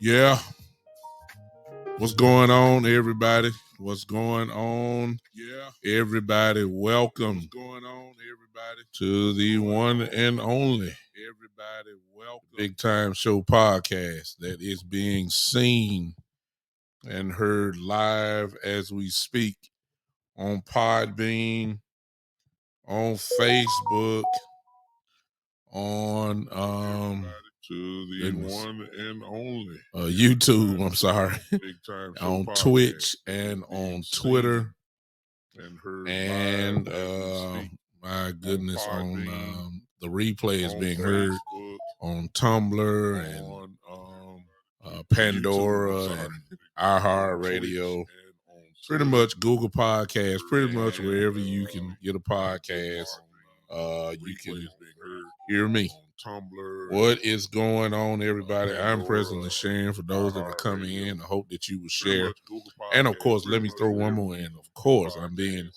Yeah. What's going on, everybody? What's going on? Yeah. Everybody, welcome. What's going on, everybody? To the one and only. Everybody, welcome. Big Time Show podcast that is being seen and heard live as we speak on Podbean, on Facebook, on to the one and only YouTube. I'm sorry, Big Time Show on podcast, Twitch and on Twitter and heard and my goodness, on the replay is being heard on Tumblr and Pandora YouTube, and iHeartRadio. Pretty much Google Podcasts, pretty much wherever you can get a podcast. You can hear me. What is going on, everybody? I'm presently sharing for those that are coming in. I hope that you will share. And of course, let me throw one more in. Of course, I'm being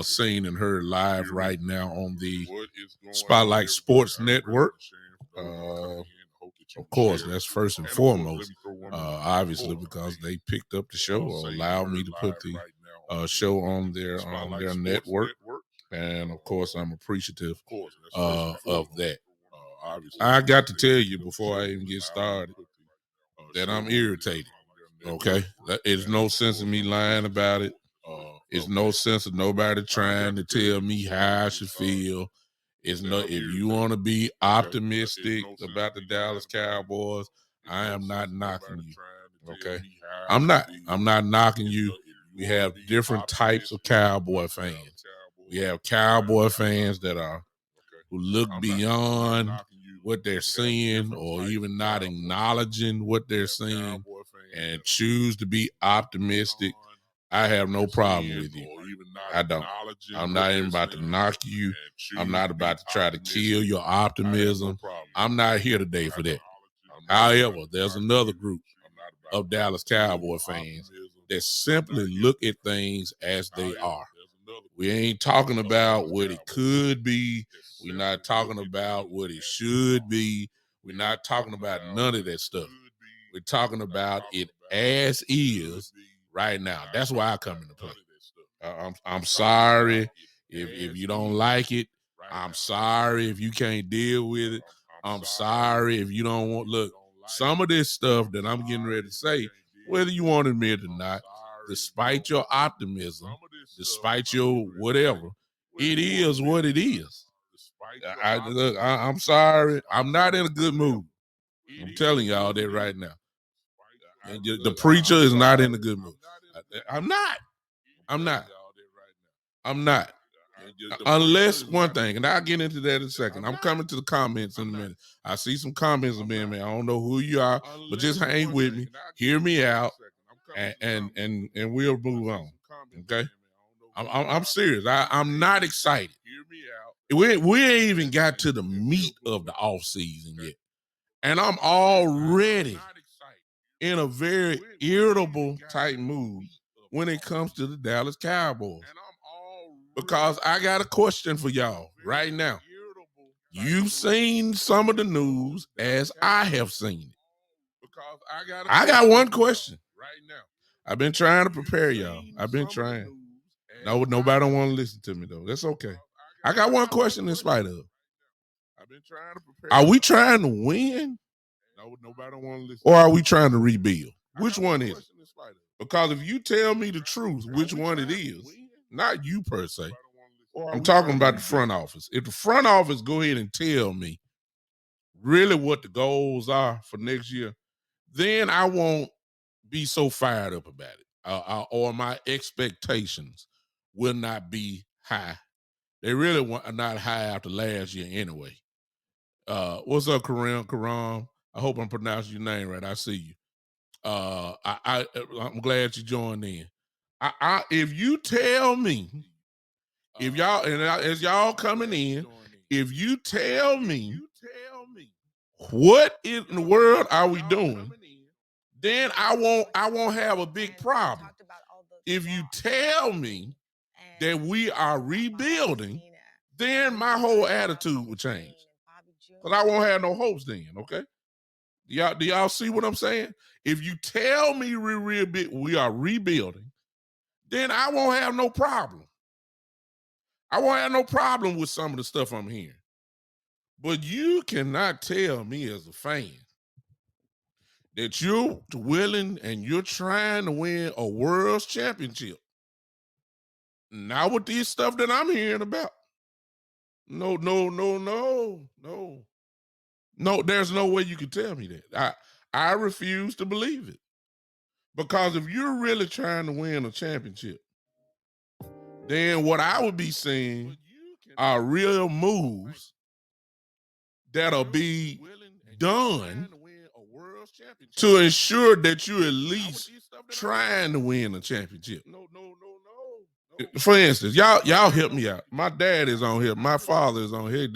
seen and heard live right now on the Spotlight Sports Network. Of course, that's first and foremost, obviously, because they picked up the show or allowed me to put the show on their network. And of course, I'm appreciative of that. I got to tell you before I even get started that I'm irritated. Okay, there's no sense in me lying about it. It's no sense of nobody trying to tell me how I should feel. It's no. If you want to be optimistic about the Dallas Cowboys, I am not knocking you. Okay, I'm not. I'm not knocking you. We have different types of Cowboy fans. We have Cowboy fans that are who look beyond what they're seeing or even not acknowledging what they're seeing and choose to be optimistic. I have no problem with you. I don't. I'm not even about to knock you. I'm not about to try to kill your optimism. I'm not here today for that. However, there's another group of Dallas Cowboy fans that simply look at things as they are. We ain't talking about what it could be. We're not talking about what it should be. We're not talking about none of that stuff. We're talking about it as is right now. That's why I come into play. I'm sorry if you don't like it. I'm sorry if you can't deal with it. I'm sorry if you don't want. Look, some of this stuff that I'm getting ready to say, whether you want to admit it or not, despite your optimism, despite your whatever, it is what it is. I'm sorry. I'm not in a good mood. I'm telling y'all that right now. The preacher is not in a good mood. I'm not. Unless one thing, and I'll get into that in a second. I'm coming to the comments in a minute. I see some comments being made. I don't know who you are, but just hang with me, hear me out, and we'll move on. Okay, I'm serious. I'm not excited. We ain't even got to the meat of the off season yet, and I'm already in a very irritable type mood when it comes to the Dallas Cowboys. Because I got a question for y'all right now. You've seen some of the news as I have seen it. I got one question right now. I've been trying to prepare y'all. I've been trying. No, nobody don't want to listen to me though. That's okay. I got one question in spite of. I've been trying to prepare. Are we trying to win? No, nobody don't want to listen. Or are we trying to rebuild? Which one is it? Because if you tell me the truth, which one it is, not you per se. I'm talking about the front office. If the front office go ahead and tell me really what the goals are for next year, then I won't be so fired up about it. Or my expectations will not be high. They really are not high after last year anyway. What's up, Karam? I hope I'm pronouncing your name right. I see you. I'm glad you joined in. If you tell me, if y'all as y'all coming in, if you tell me what in the world are we doing, then I won't have a big problem. If you tell me that we are rebuilding, then my whole attitude will change. Because I won't have no hopes then, okay? Do y'all see what I'm saying? If you tell me we are rebuilding, then I won't have no problem. I won't have no problem with some of the stuff I'm hearing. But you cannot tell me as a fan that you're willing and you're trying to win a world championship. Not with this stuff that I'm hearing about. No. No, there's no way you can tell me that. I refuse to believe it. Because if you're really trying to win a championship, then what I would be seeing are real moves that'll be done to ensure that you at least trying to win a championship. For instance, y'all help me out. My dad is on here. My father is on here.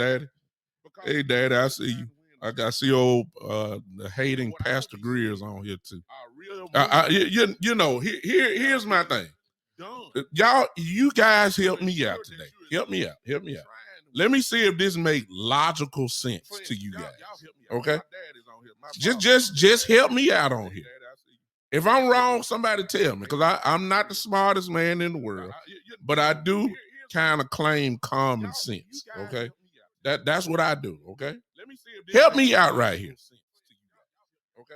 Hey, Daddy, I see you. I see old the hating Pastor Greer's on here too. Here's my thing. You guys help me out today. Help me out. Let me see if this makes logical sense to you guys. Okay? Just help me out on here. If I'm wrong, somebody tell me, because I'm not the smartest man in the world, but I do kind of claim common sense. Okay? That's what I do. Okay? Help me out right here.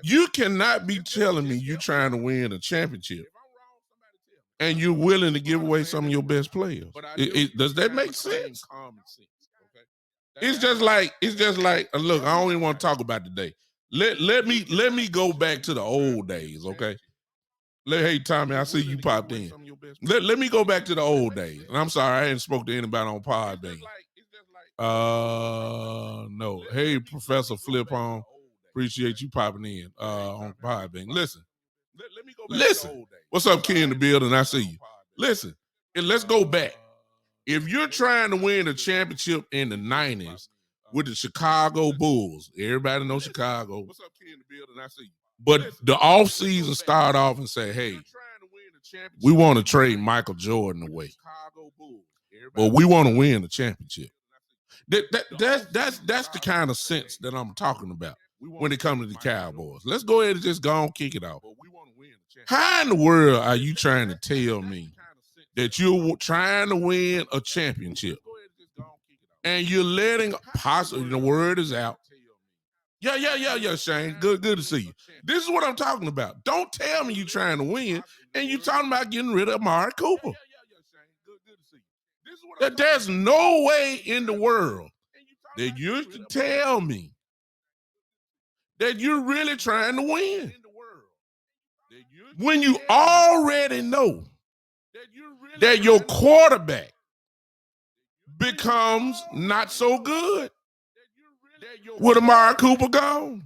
You cannot be telling me you're trying to win a championship and you're willing to give away some of your best players. Does that make sense? It's just like, look, I don't even want to talk about today. Let me go back to the old days, okay? Hey, Tommy, I see you popped in. Let me go back to the old days. And I'm sorry, I ain't spoke to anybody on Podbean. No. Hey, Professor Flip on. Appreciate you popping in on Podbean. Listen. What's up, Ken in the building? I see you. Listen, and let's go back. If you're trying to win a championship in the 90s with the Chicago Bulls, everybody knows Chicago. What's up, Ken in the building? I see you. But the offseason start off and say, hey, we want to trade Michael Jordan away, but we want to win the championship. That's the kind of sense that I'm talking about when it comes to the Cowboys. Let's go ahead and just go on, kick it off. How in the world are you trying to tell me that you're trying to win a championship and you're letting possibly, the word is out? Yeah, Shane. Good to see you. This is what I'm talking about. Don't tell me you're trying to win and you're talking about getting rid of Amari Cooper. That there's no way in the world that you can tell me that you're really trying to win when you already know that your quarterback becomes not so good with Amari Cooper gone.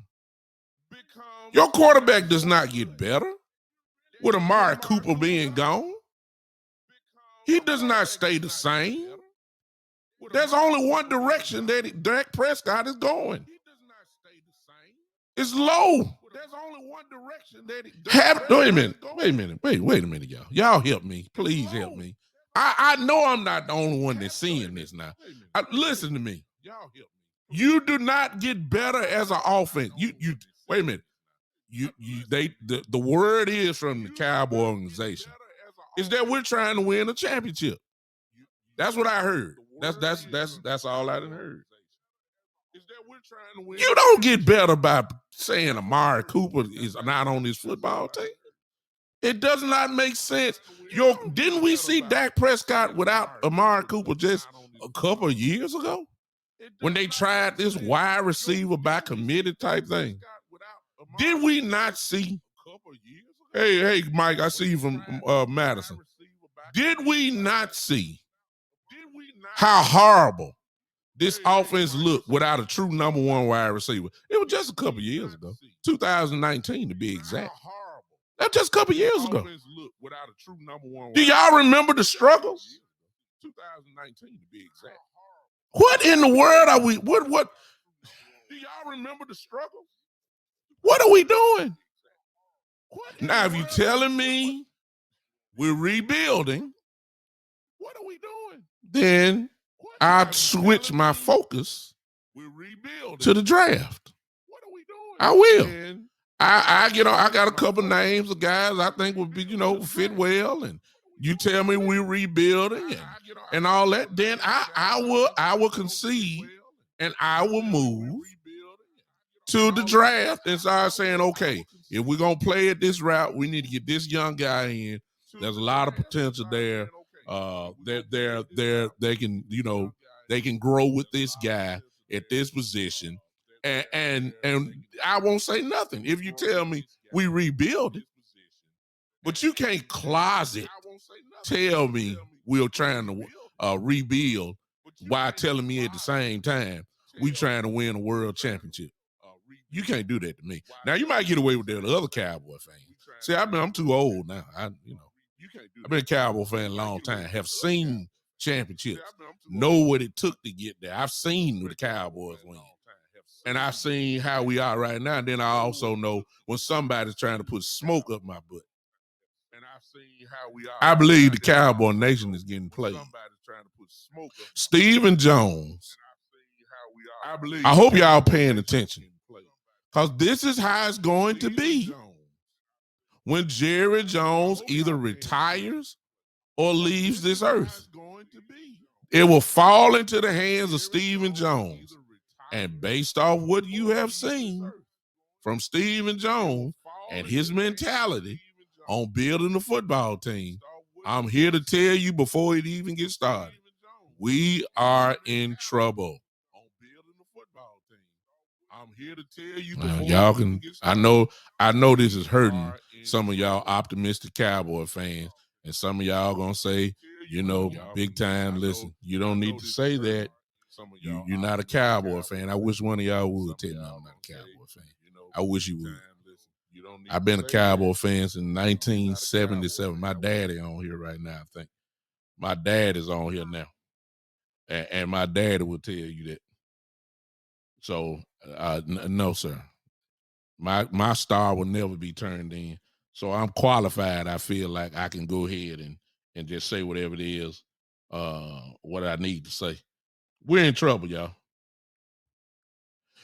Your quarterback does not get better with Amari Cooper being gone. He does not stay the same. There's only one direction that Dak Prescott is going. It's low. There's only one direction that Wait a minute, y'all. Y'all help me. Please help me. I know I'm not the only one that's seeing this now. Listen to me. You do not get better as an offense. You wait a minute. The word is from the Cowboy organization is that we're trying to win a championship. That's what I heard. That's all I done heard. You don't get better by saying Amari Cooper is not on this football team. It does not make sense. Didn't we see Dak Prescott without Amari Cooper just a couple of years ago when they tried this wide receiver by committee type thing? Did we not see? Hey, Mike, I see you from Madison. Did we not see how horrible this offense look without a true number one wide receiver? It was just a couple years ago, 2019 to be exact. That's just a couple years ago. Do y'all remember the struggles? 2019 to be exact. What in the world are we? What? Do y'all remember the struggles? What are we doing? Now, if you're telling me we're rebuilding, what are we doing? Then I'd switch my focus to the draft. What are we doing? I will. I got a couple names of guys I think would be, fit well, and you tell me we're rebuilding and all that, then I will concede and I will move to the draft and start saying, okay, if we're gonna play it this route, we need to get this young guy in. There's a lot of potential there. They can grow with this guy at this position. And I won't say nothing if you tell me we rebuild it. But you can't closet tell me we're trying to rebuild while telling me at the same time we trying to win a world championship. You can't do that to me. Now you might get away with that to other Cowboy fans. See, I'm too old now. I've been a Cowboy fan a long time. Have seen championships. Know what it took to get there. I've seen the Cowboys win. And I've seen how we are right now. And then I also know when somebody's trying to put smoke up my butt. And I've seen how we are. I believe the Cowboy Nation is getting played. Stephen Jones. I hope y'all paying attention. Because this is how it's going to be when Jerry Jones either retires or leaves this earth. It will fall into the hands of Stephen Jones. And based off what you have seen from Stephen Jones and his mentality on building the football team, I'm here to tell you before it even gets started, we are in trouble. I'm here to tell you before y'all can. I know this is hurting some of y'all optimistic Cowboy fans, and some of y'all gonna say, big time. Listen, you don't need to say that. You're not a Cowboy fan. I wish one of y'all would tell me I'm not a Cowboy fan. I wish you would. I've been a Cowboy fan since 1977. My daddy on here right now, I think. My dad is on here now. And my daddy will tell you that. So, no, sir. My star will never be turned in. So I'm qualified. I feel like I can go ahead and just say whatever it is, what I need to say. We're in trouble, y'all.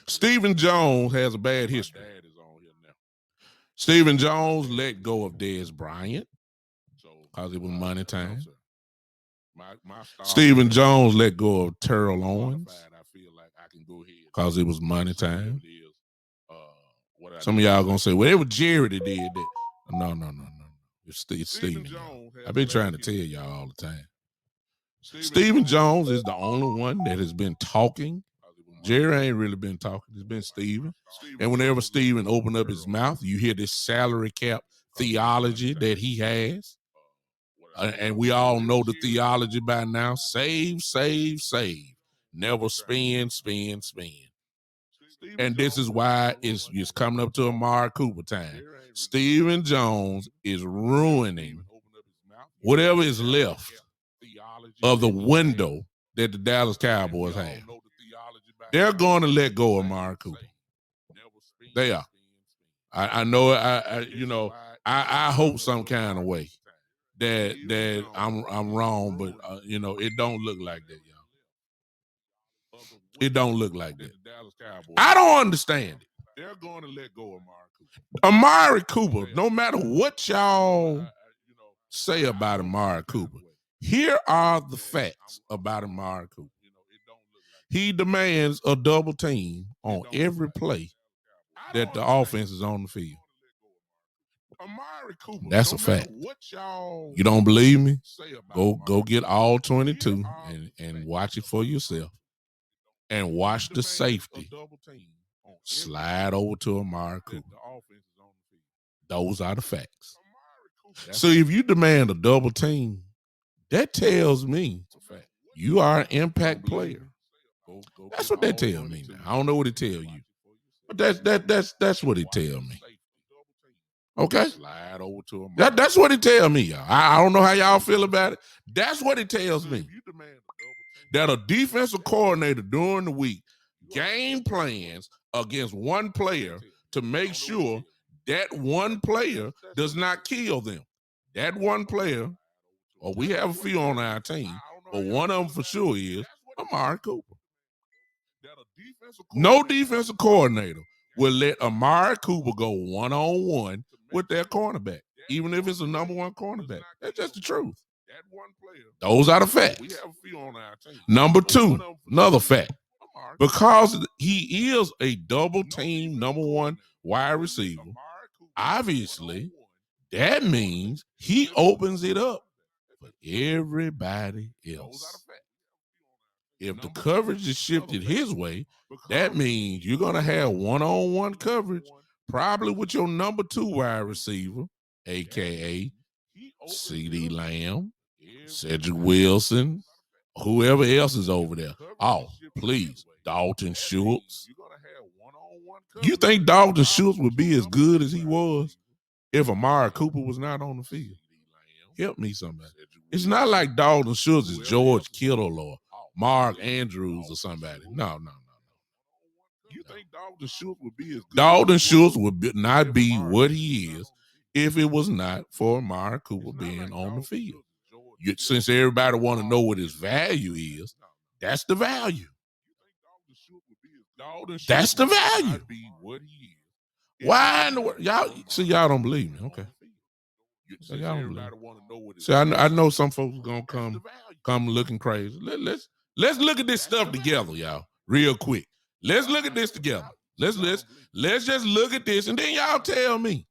Stephen Jones has a bad history. Stephen Jones let go of Dez Bryant because it was money time. Stephen Jones let go of Terrell Owens because it was money time. Some of y'all gonna say, well, it was Jerry that did that. No. It's Stephen. I've been trying to tell y'all all the time. Stephen Jones is the only one that has been talking. Jerry ain't really been talking. It's been Stephen. And whenever Stephen opened up his mouth, you hear this salary cap theology that he has. And we all know the theology by now. Save, save, save. Never spend, spend, spend. And this is why it's coming up to Amari Cooper time. Stephen Jones is ruining whatever is left of the window that the Dallas Cowboys have. They're going to let go of Amari Cooper. They are. I know. I hope some kind of way that I'm wrong, but it don't look like that, y'all. It don't look like that. I don't understand it. They're going to let go of Amari Cooper. No matter what y'all say about Amari Cooper, here are the facts about Amari Cooper. He demands a double team on every play that the offense is on the field. That's a fact. You don't believe me? Go get all 22 and watch it for yourself. And watch the safety slide over to Amari Cooper. Those are the facts. So if you demand a double team, that tells me you are an impact player. That's what they tell me now. I don't know what it tell you, but that's what it tell me. Okay, slide over to him. That's what it tell me, y'all. I don't know how y'all feel about it. That's what it tells me. That a defensive coordinator during the week game plans against one player to make sure that one player does not kill them. That one player, or we have a few on our team, but one of them for sure is Amari Cooper. No defensive coordinator will let Amari Cooper go one-on-one with their cornerback, even if it's a number one cornerback. That's just the truth. Those are the facts. Number two, another fact. Because he is a double team number one wide receiver, obviously, that means he opens it up for everybody else. If the coverage is shifted his way, that means you're going to have one-on-one coverage, probably with your number two wide receiver, a.k.a. CeeDee Lamb, Cedric Wilson, whoever else is over there. Oh, please, Dalton Schultz. You think Dalton Schultz would be as good as he was if Amari Cooper was not on the field? Help me, somebody. It's not like Dalton Schultz is George Kittle or Mark Andrews or somebody. No. You think Dalton Schultz would be as good? Dalton Schultz would not be what he is if it was not for Amari Cooper being on the field. Since everybody want to know what his value is, that's the value. That's the value. Why in the world? Y'all don't believe me. Okay. So y'all don't believe me. See, I know some folks gonna come looking crazy. Let's look at this stuff together, y'all, real quick. Let's look at this together. Let's just look at this, and then y'all tell me.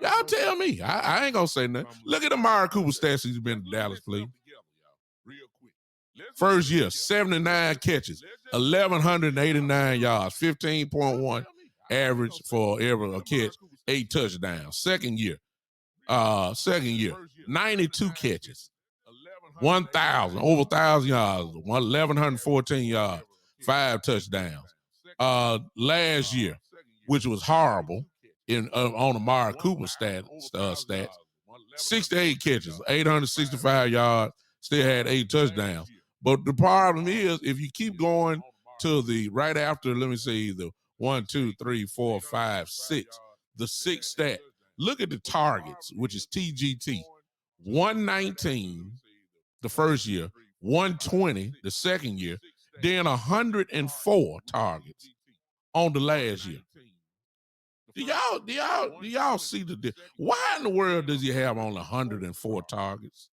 Y'all tell me. I ain't gonna say nothing. Look at Amari Cooper stats he's been to Dallas, please. First year, 79 catches, 1,189 yards, 15.1 average for every catch, 8 touchdowns. Second year, 92 catches, 1,000, over 1,000 yards, 1,114 yards, 5 touchdowns. Last year, which was horrible on Amari Cooper stats, 68 catches, 865 yards, still had 8 touchdowns. But the problem is, if you keep going to the right after, let me see, the 1, 2, 3, 4, 5, 6, the 6th stat. Look at the targets, which is TGT. 119 the first year, 120 the second year, then 104 targets on the last year. Do y'all see the why in the world does he have only 104 targets?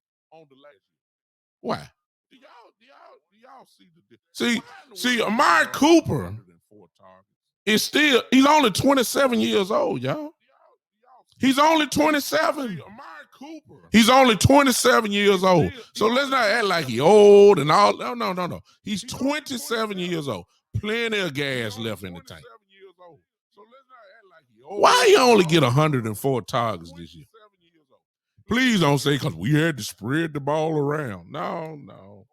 Why? See, Amari Cooper is he's only 27 years old, y'all. He's only 27. He's only 27 years old. So let's not act like he's old and all. No. He's 27 years old. Plenty of gas left in the tank. Why he only get 104 targets this year? Please don't say because we had to spread the ball around. No.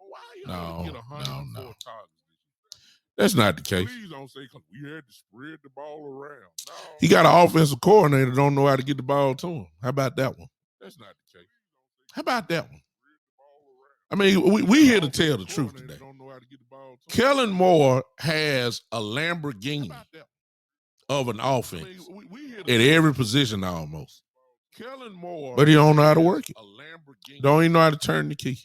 That's not the case. Please don't say because we had to spread the ball around. No. He got an offensive coordinator don't know how to get the ball to him. How about that one? That's not the case. How about that one? I mean, we here to tell the truth today. Kellen Moore has a Lamborghini of an offense at every position almost. But he don't know how to work it. Don't even know how to turn the key.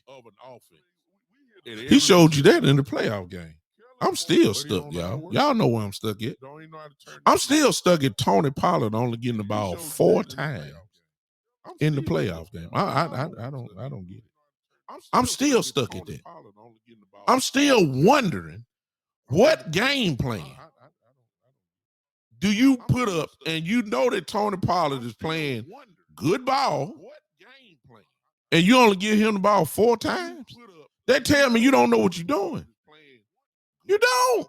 He showed you that in the playoff game. I'm still stuck, y'all. Y'all know where I'm stuck at. I'm still stuck at Tony Pollard only getting the ball 4 times in the playoff game. I don't get it. I'm still stuck at that. I'm still wondering what game plan do you put up, and you know that Tony Pollard is playing good ball, and you only give him the ball 4 times? That tell me you don't know what you're doing. You don't.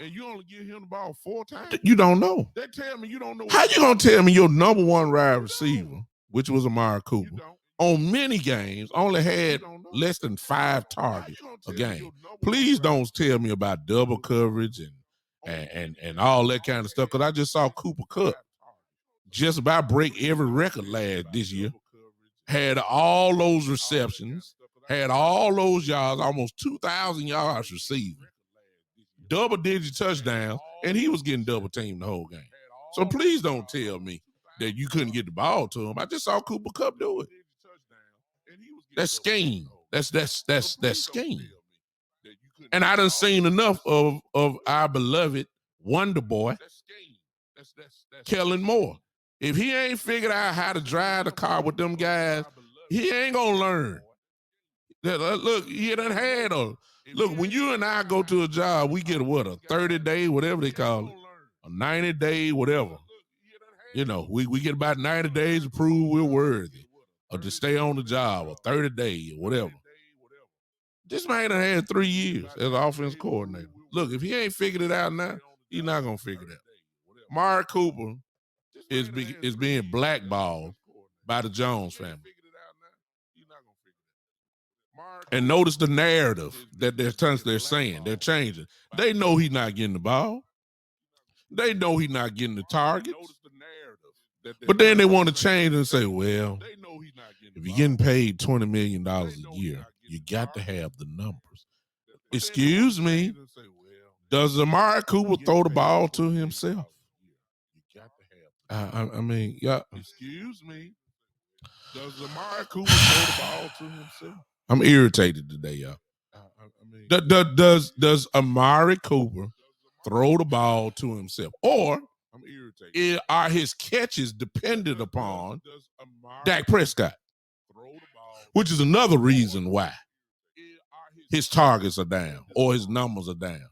And you only give him the ball 4 times? You don't know. That tell me you don't know. How you gonna tell me your number one wide receiver, which was Amari Cooper, on many games only had less than 5 targets a game. Please don't tell me about double coverage and all that kind of stuff, because I just saw Cooper Kupp just about break every record this year. Had all those receptions, had all those yards, almost 2,000 yards receiving, double-digit touchdowns, and he was getting double-teamed the whole game. So please don't tell me that you couldn't get the ball to him. I just saw Cooper Kupp do it. That's scheme. That's scheme. And I done seen enough of our beloved Wonder Boy, Kellen Moore. If he ain't figured out how to drive the car with them guys, he ain't gonna learn. Look, he done had a look. When you and I go to a job, we get a 30-day, whatever they call it, a 90-day, whatever. You know, we get about 90 days to prove we're worthy, or to stay on the job, or 30 days, or whatever. This man done had 3 years as an offense coordinator. Look, if he ain't figured it out now, he's not gonna figure it out. Amari Cooper is being blackballed by the Jones family. And notice the narrative that they're saying. They're changing. They know he's not getting the ball. They know he's not getting the targets. But then they want to change and say, well, if you're getting paid $20 million a year, you got to have the numbers. Excuse me, does Amari Cooper throw the ball to himself? I mean, yeah. Excuse me, does Amari Cooper throw the ball to himself? I'm irritated today, y'all. Does Amari Cooper throw the ball to himself? Or are his catches dependent upon Dak Prescott? Which is another reason why his targets are down or his numbers are down.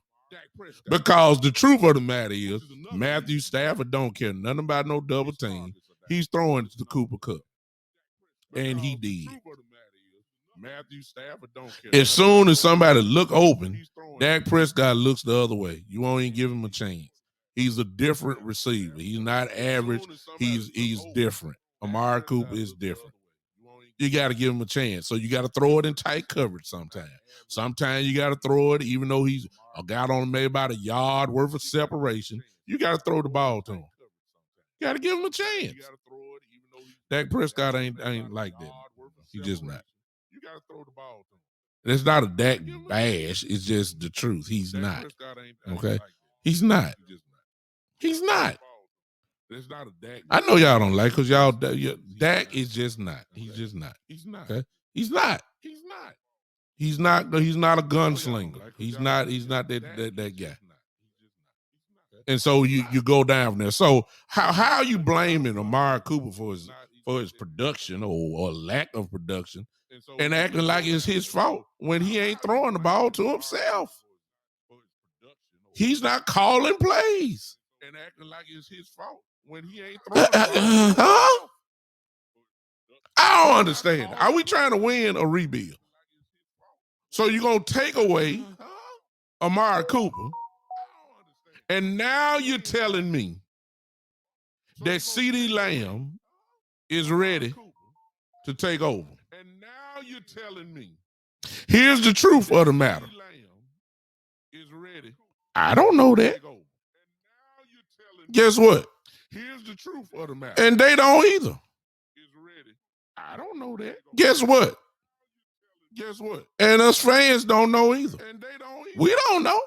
Because the truth of the matter is, Matthew Stafford don't care nothing about no double team. He's throwing to Cooper Kupp. And he did. Matthew Stafford don't care. As soon as somebody look open, Dak Prescott looks the other way. You won't even give him a chance. He's a different receiver. He's not average. He's different. Amari Cooper is different. You got to give him a chance. So you got to throw it in tight coverage sometimes. Sometimes you got to throw it, even though he's got on maybe about a yard worth of separation. You got to throw the ball to him. You got to give him a chance. Dak Prescott ain't like that. He's just not. You got to throw the ball to him. It's not a Dak bash. It's just the truth. He's not. Okay? He's not. He's not. It's not a Dak. I know y'all don't like, because y'all Dak is just not. He's just not. He's not. Okay? He's not. He's not. He's not. He's not a gunslinger. He's not that guy. And so you go down from there. So how are you blaming Amari Cooper for his production or lack of production, and acting like it's his fault when he ain't throwing the ball to himself? He's not calling plays. And acting like it's his fault when he ain't throwing the ball. Huh? I don't understand. Are we trying to win or rebuild? So you're going to take away Amari Cooper, and now you're telling me that CeeDee Lamb is ready to take over. And now you're telling me. Here's the truth of the matter. I don't know that. Guess what? Here's the truth of the matter. And they don't either. I don't know that. Guess what? Guess what? And us fans don't know either. And they don't either. We don't know.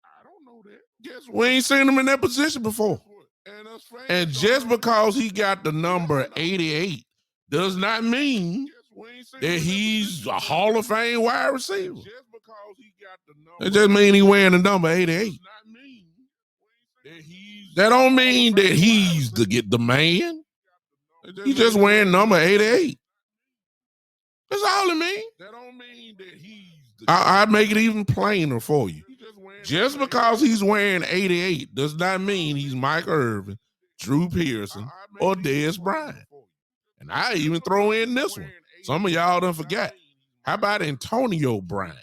I don't know that. Guess what? We ain't seen him in that position before. And just because he got the number 88 does not mean that he's a Hall of Fame wide receiver. It just means he's wearing the number 88. That don't mean that he's the man. He's just wearing number 88. That's all it means. That don't mean that he's I make it even plainer for you. Just because he's wearing 88 does not mean he's Mike Irvin, Drew Pearson, or Dez Bryant. And I even throw in this one. Some of y'all done forgot. How about Antonio Brown?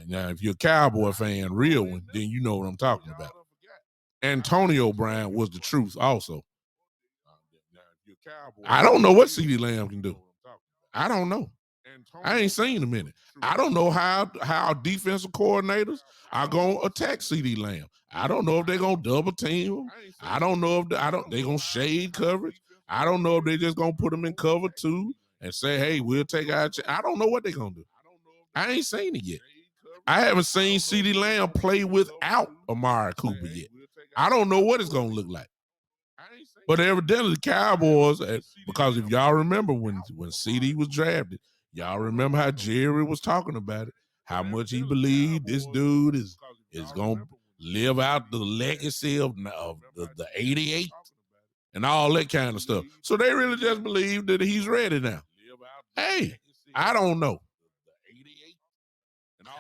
Now, if you're a Cowboy fan, real one, then you know what I'm talking about. Antonio Brown was the truth also. I don't know what CeeDee Lamb can do. I don't know. I ain't seen him in it. I don't know how defensive coordinators are gonna attack CeeDee Lamb. I don't know if they're gonna double team him. I don't know if they're gonna shade coverage. I don't know if they're just gonna put him in cover 2 and say, hey, we'll take our I don't know what they're gonna do. I ain't seen it yet. I haven't seen CeeDee Lamb play without Amari Cooper yet. I don't know what it's gonna look like. But evidently the Cowboys, because if y'all remember when CD was drafted, y'all remember how Jerry was talking about it, how much he believed this dude is gonna live out the legacy of the 88 and all that kind of stuff. So they really just believe that he's ready now. Hey, I don't know.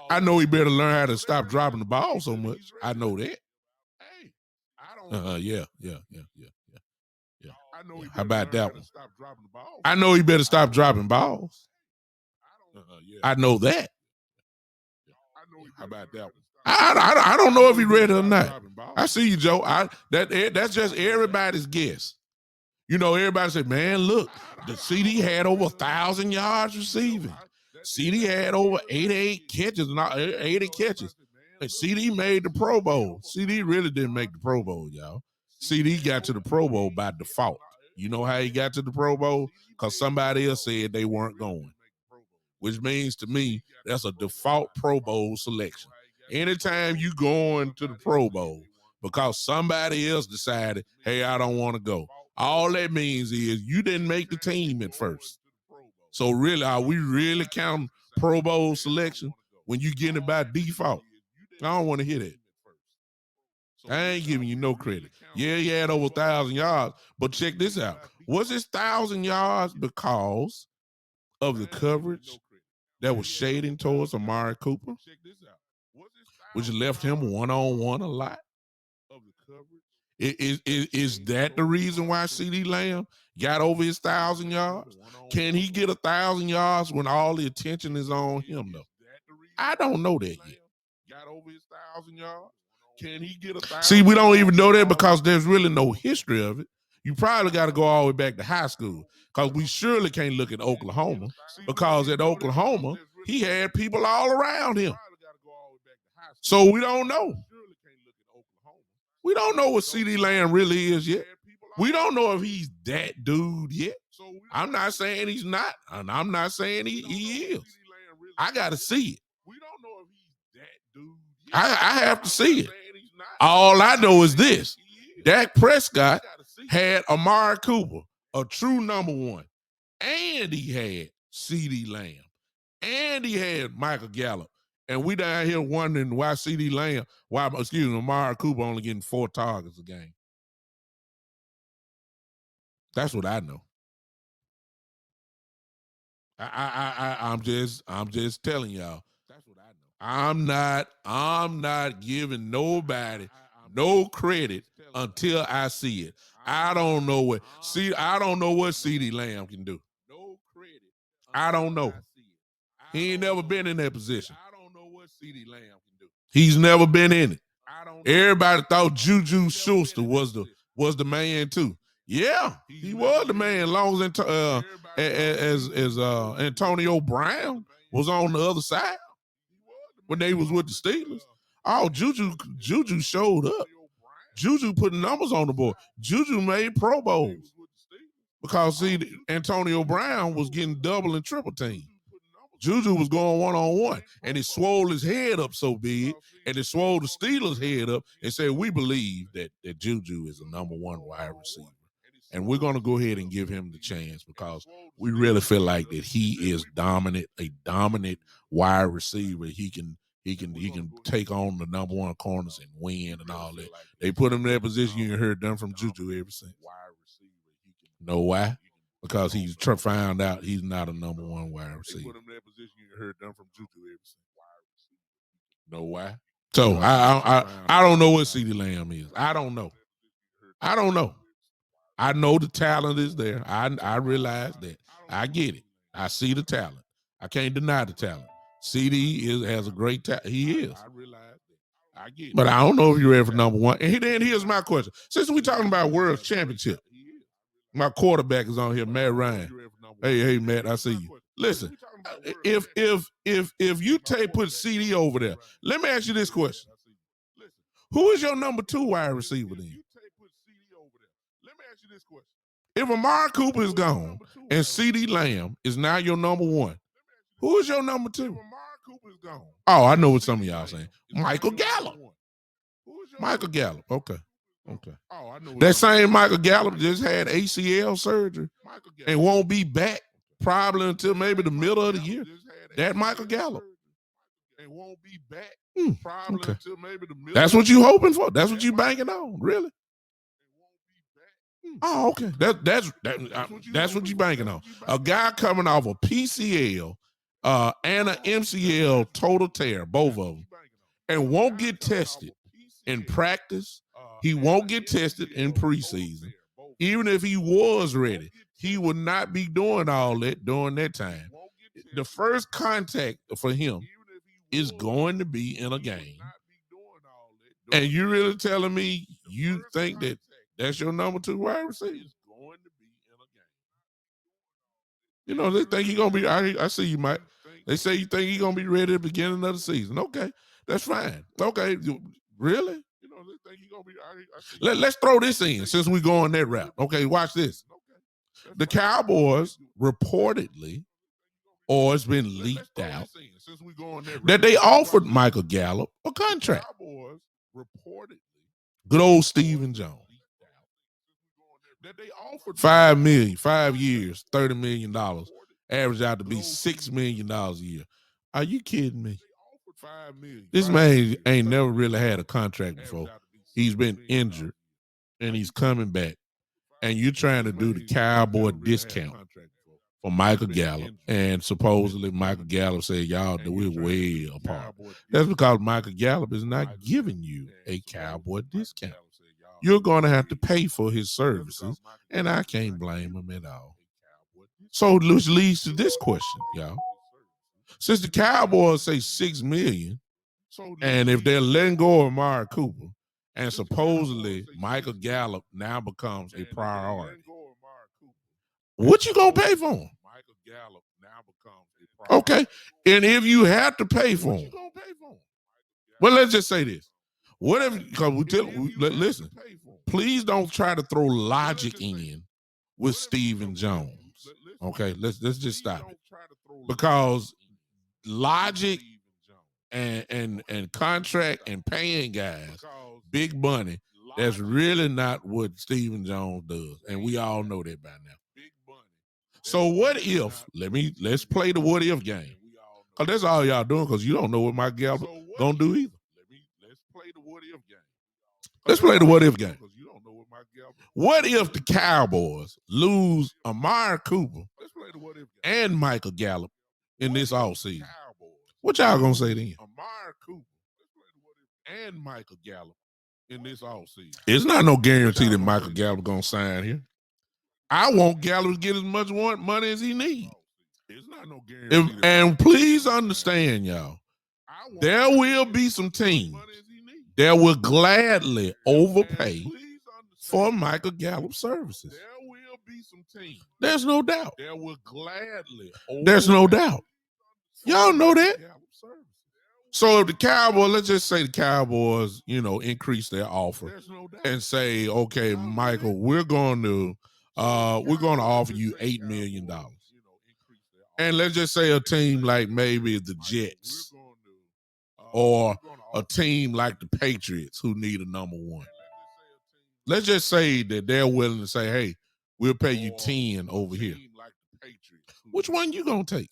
I know he better learn how to stop dropping the ball so much. I know that. Yeah. How about that one? I know he better stop dropping balls. I know that. How about that one? I don't know if he's ready or not. I see you, Joe. That's just everybody's guess. You know, everybody said, man, look, the CD had over 1,000 yards receiving. CD had over 88 catches, not 80 catches. And CD made the Pro Bowl. CD really didn't make the Pro Bowl, y'all. CD got to the Pro Bowl by default. You know how he got to the Pro Bowl? Because somebody else said they weren't going. Which means to me, that's a default Pro Bowl selection. Anytime you going to the Pro Bowl because somebody else decided, hey, I don't want to go. All that means is you didn't make the team at first. So really, are we really counting Pro Bowl selection when you get it by default? I don't want to hear that. I ain't giving you no credit. Yeah, he had over 1,000 yards, but check this out. Was his 1,000 yards because of the coverage that was shading towards Amari Cooper, which left him one-on-one a lot? Is that the reason why CeeDee Lamb got over his 1,000 yards? Can he get 1,000 yards when all the attention is on him, though? I don't know that yet. Got over his 1,000 yards? Can he get 1,000? See, we don't even know that because there's really no history of it. You probably got to go all the way back to high school because we surely can't look at Oklahoma because at Oklahoma, he had people all around him. So we don't know. We don't know what CeeDee Lamb really is yet. We don't know if he's that dude yet. I'm not saying he's not, and I'm not saying he is. I got to see it. We don't know if he's that dude yet. I have to see it. All I know is this. Dak Prescott had Amari Cooper, a true number one, and he had CeeDee Lamb, and he had Michael Gallo. And we down here wondering why Amari Cooper only getting 4 targets a game. That's what I know. I'm just telling y'all. That's what I know. I'm not giving nobody no credit until I see it. I don't know what CeeDee Lamb can do. No credit. I don't know. He ain't never been in that position. I don't know what CeeDee Lamb can do. He's never been in it. Everybody thought Juju Schuster was the man too. Yeah, he was the man. As long as Antonio Brown was on the other side when they was with the Steelers. Oh, Juju showed up. Juju put numbers on the board. Juju made Pro Bowls because see, Antonio Brown was getting double and triple team. Juju was going one-on-one, and it swole his head up so big, and it swole the Steelers' head up and said, we believe that Juju is a number one wide receiver. And we're going to go ahead and give him the chance because we really feel like that he is a dominant wide receiver. He can take on the number one corners and win and all that. They put him in that position. You heard them from Juju ever since. Know why? Because he's found out he's not a number one wide receiver. They put him in that position. You heard them from Juju ever since. Know why? So I don't know what CeeDee Lamb is. I don't know. I know the talent is there. I realize that. I get it. I see the talent. I can't deny the talent. CD has a great talent. He is. I realize that. I get it. But I don't know if you're ready for number one. And then here's my question. Since we're talking about World Championship, My quarterback is on here, Matt Ryan. Hey, Matt, I see you. Listen, if you put CD over there, let me ask you this question: who is your number 2 wide receiver then? If Amari Cooper is gone and CD Lamb is now your number 1, who is your number 2? Oh, I know what some of y'all saying. Michael Gallo. Michael Gallup. Okay. That same Michael Gallup just had ACL surgery and won't be back probably until maybe the middle of the year. That Michael Gallup. Okay. That's what you hoping for. That's what you banking on, really. Oh, okay. That's what you banking on. A guy coming off a PCL and an MCL total tear, both of them, and won't get tested in practice. He won't get tested in preseason. Even if he was ready, he would not be doing all that during that time. The first contact for him is going to be in a game. And you really telling me you think that that's your number 2 wide receiver? You know, they think he's going to be, I see you, Mike. They say you think he's going to be ready at the beginning of the season. Okay, that's fine. Okay, really? You know, they think he's going to be, let's throw this in since we're going that route. Okay, watch this. The Cowboys reportedly, or it's been leaked out, that they offered Michael Gallup a contract. Good old Stephen Jones. $5 million, 5 years, $30 million, average out to be $6 million a year. Are you kidding me? This man ain't never really had a contract before. He's been injured and he's coming back. And you're trying to do the Cowboy discount for Michael Gallup. And supposedly Michael Gallup said, y'all, we're way apart. That's because Michael Gallup is not giving you a Cowboy discount. You're going to have to pay for his services, and I can't blame him at all. So which leads to this question, y'all. Since the Cowboys say $6 million, and if they're letting go of Amari Cooper, and supposedly Michael Gallup now becomes a priority, what you gonna pay for him? Okay, and if you have to pay for him, well, let's just say this. Whatever, because listen, please don't try to throw logic in with Stephen Jones. Okay, let's just stop it. Because logic and contract and paying guys big money, that's really not what Stephen Jones does. And we all know that by now. So what if, let's play the what if game. Because that's all y'all doing, because you don't know what Mike Gallup gonna do either. Let's play the what if game. What if the Cowboys lose Amari Cooper and Michael Gallup in this offseason? What y'all gonna say then? Amari Cooper and Michael Gallup in this offseason. It's not no guarantee that Michael Gallup gonna sign here. I want Gallup to get as much money as he needs. It's not no guarantee. And please understand, y'all, there will be some teams that will gladly overpay for Michael Gallup services. There will be some teams. There's no doubt. There will gladly. There's no doubt. Y'all know that. So if the Cowboys, let's just say the Cowboys, increase their offer and say, okay, Michael, we're going to offer you $8 million. And let's just say a team like maybe the Jets or a team like the Patriots who need a number 1. Let's just say that they're willing to say, hey, we'll pay you 10 over here. Which one you going to take?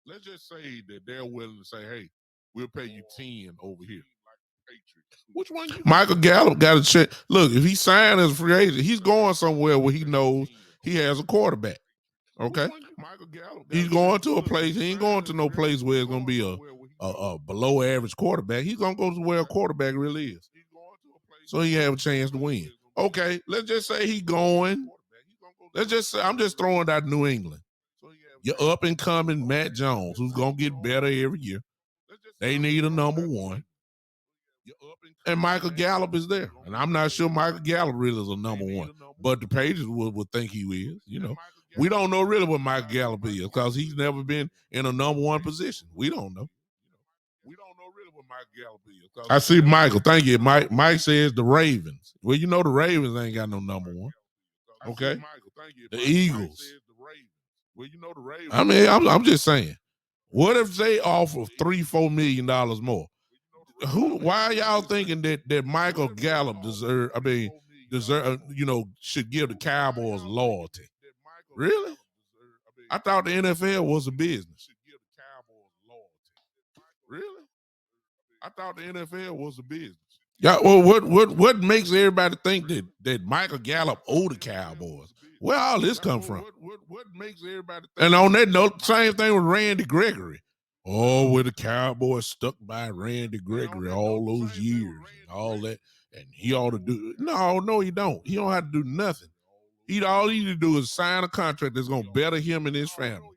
Let's just say that they're willing to say, hey, we'll pay you 10 over here. Which one? Michael Gallup got to check. Look, if he signed as a free agent, he's going somewhere where he knows he has a quarterback. Okay? He's going to a place. He ain't going to no place where it's going to be a below average quarterback. He's going to go to where a quarterback really is. So he have a chance to win. Okay, let's just say he's going. Let's just say, I'm just throwing out New England. You're up and coming Matt Jones, who's going to get better every year. They need a number 1. And Michael Gallup is there. And I'm not sure Michael Gallup really is a number one, but the pages would think he is. We don't know really what Michael Gallup is because he's never been in a number one position. We don't know. We don't know really what Mike Gallup is. I see Michael. Thank you. Mike says the Ravens. Well, the Ravens ain't got no number one. Okay. The Eagles. Well, the Ravens. I mean, I'm just saying. What if they offer $3-4 million more? Why are y'all thinking that Michael Gallup should give the Cowboys loyalty? Really? I thought the NFL was a business. Really? I thought the NFL was a business. Yeah, well, what makes everybody think that Michael Gallup owe the Cowboys? Where all this come from? What makes everybody think? And on that note, same thing with Randy Gregory. Oh, where the Cowboys stuck by Randy Gregory all those years and all that, and he ought to do. No, he don't. He don't have to do nothing. All he need to do is sign a contract that's gonna better him and his family.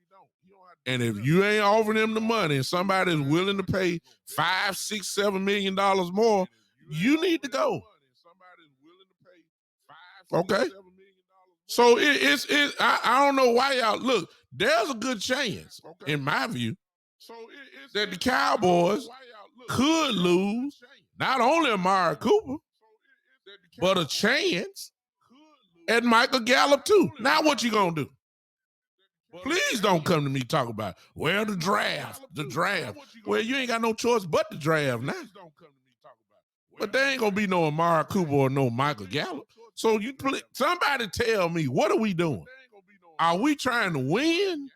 And if you ain't offering him the money and somebody is willing to pay $5, $6, $7 million more, you need to go. Okay. So I don't know why y'all look. There's a good chance, in my view, that the Cowboys could lose not only Amari Cooper, but a chance at Michael Gallup too. Now what you gonna do? Please don't come to me talk about, well, the draft. Well, you ain't got no choice but the draft now. But there ain't gonna be no Amari Cooper or no Michael Gallup. So somebody tell me, what are we doing? Are we trying to win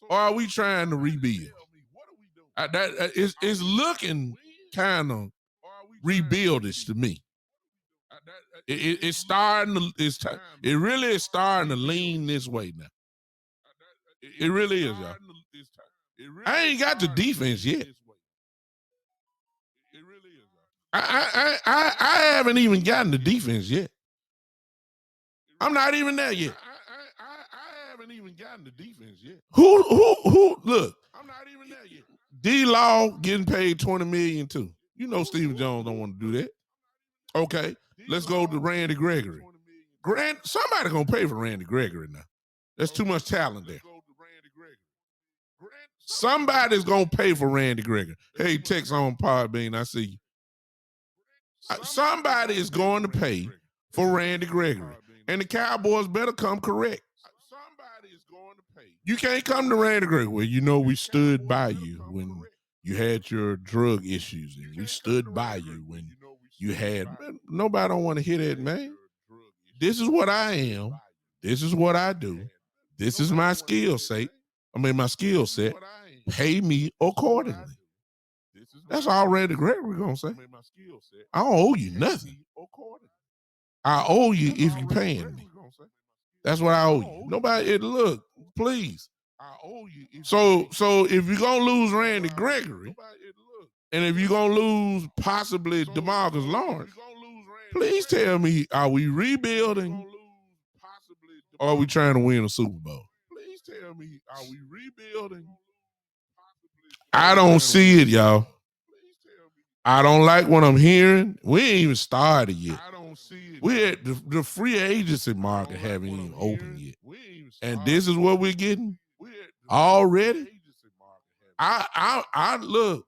or are we trying to rebuild? It's looking kind of rebuildish to me. It's starting to. It really is starting to lean this way now. It really is, y'all. I ain't got the defense yet. I haven't even gotten the defense yet. I'm not even there yet. I haven't even gotten the defense yet. Who? Look, I'm not even there yet. D-Law getting paid $20 million too. Stephen Jones don't want to do that. Okay, let's go to Randy Gregory. Somebody gonna pay for Randy Gregory now. There's too much talent there. Somebody's gonna pay for Randy Gregory. Hey, text on Podbean. I see you. Somebody is going to pay for Randy Gregory, and the Cowboys better come correct. Somebody is going to pay. You can't come to Randy Gregory. Well, we stood by you when you had your drug issues, and we stood by you when you had. Nobody don't want to hear that, man. This is what I am. This is what I do. This is my skill set. My skill set. Pay me accordingly. That's all Randy Gregory gonna say. I don't owe you nothing. I owe you if you paying me. That's what I owe you. Nobody. Look, please. I owe you. So if you're gonna lose Randy Gregory, and if you're gonna lose possibly DeMarcus Lawrence, please tell me: are we rebuilding, or are we trying to win a Super Bowl? Please tell me: are we rebuilding? I don't see it, y'all. I don't like what I'm hearing. We ain't even started yet. I don't see it. We at the free agency market haven't even opened yet. And this is what we're getting already. I look,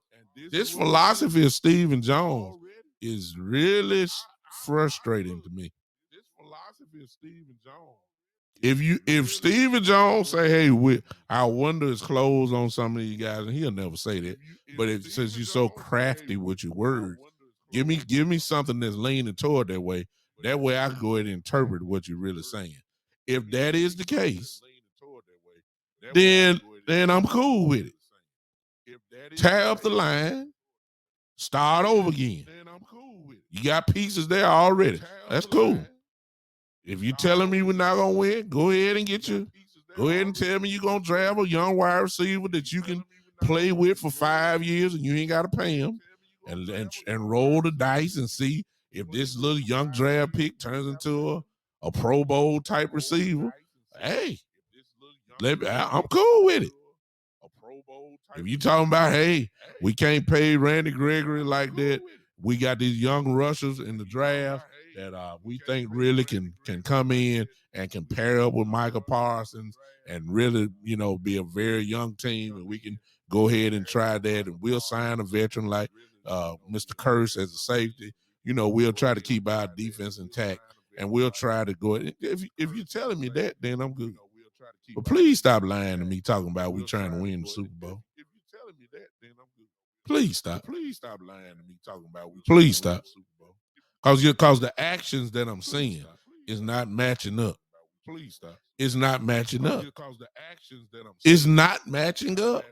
this philosophy of Stephen Jones is really frustrating to me. This philosophy of Stephen Jones. If Stephen Jones say, hey, our window is closed on some of you guys, and he'll never say that. But since you're so crafty with your words, give me something that's leaning toward that way. That way I can go ahead and interpret what you're really saying. If that is the case, then I'm cool with it. Tie up the line, start over again. You got pieces there already. That's cool. If you're telling me we're not gonna win, go ahead and tell me you're gonna draft a young wide receiver that you can play with for 5 years and you ain't gotta pay him, and roll the dice and see if this little young draft pick turns into a Pro Bowl type receiver. Hey, I'm cool with it. If you talking about, hey, we can't pay Randy Gregory like that, we got these young rushers in the draft that we think really can come in and can pair up with Micah Parsons and really, be a very young team, and we can go ahead and try that, and we'll sign a veteran like Mr. Curse as a safety. We'll try to keep our defense intact, and we'll try to go. If you're telling me that, then I'm good. But please stop lying to me talking about we trying to win the Super Bowl. If you're telling me that, then I'm good. Please stop. Please stop lying to me talking about we. Please stop. Because the actions that I'm seeing is not matching up. Please stop. It's not matching up. Because the actions that I'm seeing is not matching up.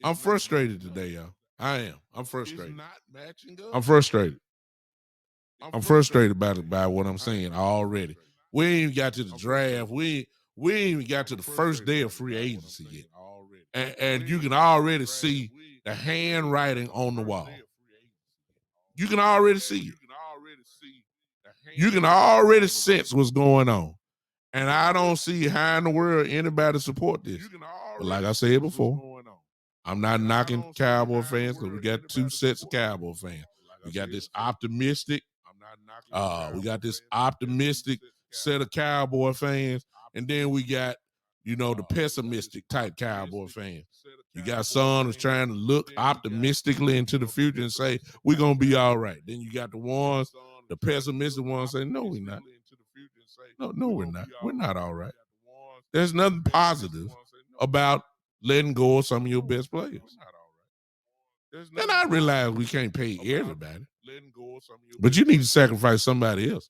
I'm frustrated today, y'all. I am. I'm frustrated. It's not matching up. I'm frustrated. I'm frustrated by what I'm seeing already. We ain't even got to the draft. We ain't even got to the first day of free agency yet. And you can already see the handwriting on the wall. You can already see it. You can already sense what's going on. And I don't see how in the world anybody support this. But like I said before, I'm not knocking Cowboy fans because we got two sets of Cowboy fans. We got this optimistic set of Cowboy fans, and then we got, the pessimistic type Cowboy fans. You got some who's trying to look optimistically into the future and say, we're going to be all right. Then you got the pessimistic ones say, no, we're not. No, we're not. We're not all right. There's nothing positive about letting go of some of your best players. And I realize we can't pay everybody, but you need to sacrifice somebody else.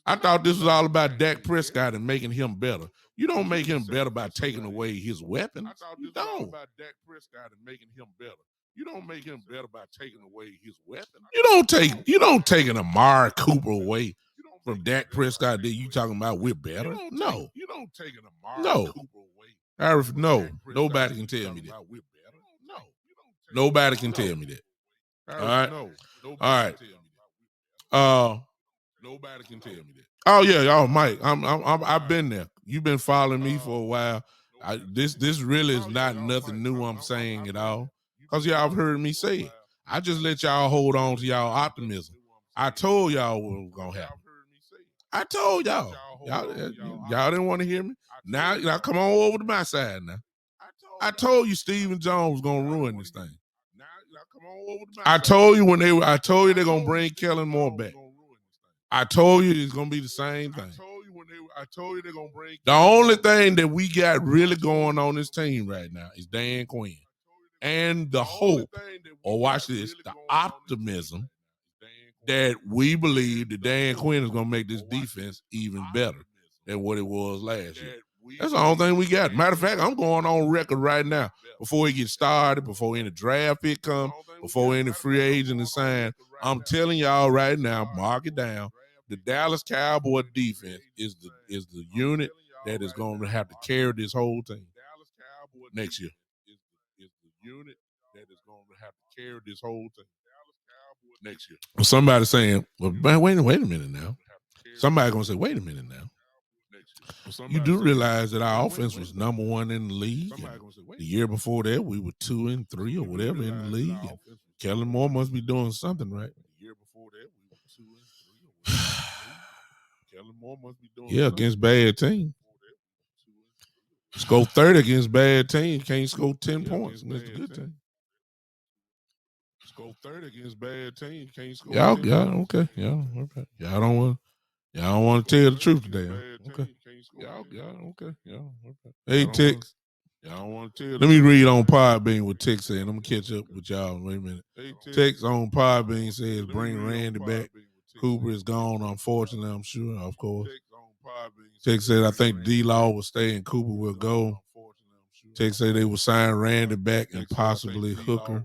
I thought this was all about Dak Prescott and making him better. You don't make him better by taking away his weapons. You don't. You don't make him better by taking away his weapons. You don't take an Amari Cooper away from Dak Prescott. Then you talking about we're better? No. You don't take an Amari Cooper away. No. Nobody can tell me that. No. Nobody can tell me that. All right. All right. Nobody can tell me that. Oh yeah, y'all, Mike. I've been there. You've been following me for a while. This really is not nothing new I'm saying at all. Because y'all have heard me say it. I just let y'all hold on to y'all optimism. I told y'all what was gonna happen. I told y'all. Y'all didn't want to hear me. Now come on over to my side now. I told you Stephen Jones was gonna ruin this thing. I told you they're gonna bring Kellen Moore back. I told you it's gonna be the same thing. I told you they're gonna bring. The only thing that we got really going on this team right now is Dan Quinn, and the hope, or watch this, the optimism that we believe that Dan Quinn is gonna make this defense even better than what it was last year. That's the only thing we got. Matter of fact, I'm going on record right now before it gets started, before any draft pick comes, before any free agent is signed. I'm telling y'all right now, mark it down. The Dallas Cowboy defense is the unit that is going to have to carry this whole team next year. Is the unit that is going to have to carry this whole team next year. Well, somebody saying, well, man, wait a minute now. Somebody gonna say, wait a minute now. You do realize that our offense was number one in the league. The year before that, we were 2 and 3 or whatever in the league. And Kellen Moore must be doing something right. The year before that, we were 2 and 3 or whatever. Kellen Moore must be doing against bad teams. Score 30 against bad teams. Can't score 10 points against a good team. Score 30 against bad teams. Can't score. Y'all okay. Y'all don't want to tell the truth today. Huh? Okay. Y'all okay. Okay. Hey, Tex. Y'all want to tell. Let me read on Podbean what Tex said. I'm gonna catch up with y'all. Wait a minute. Tex on Podbean says bring Randy back. Cooper is gone, unfortunately, I'm sure, of course. Tex said I think D-Law will stay and Cooper will go. Tex said they will sign Randy back and possibly Hooker.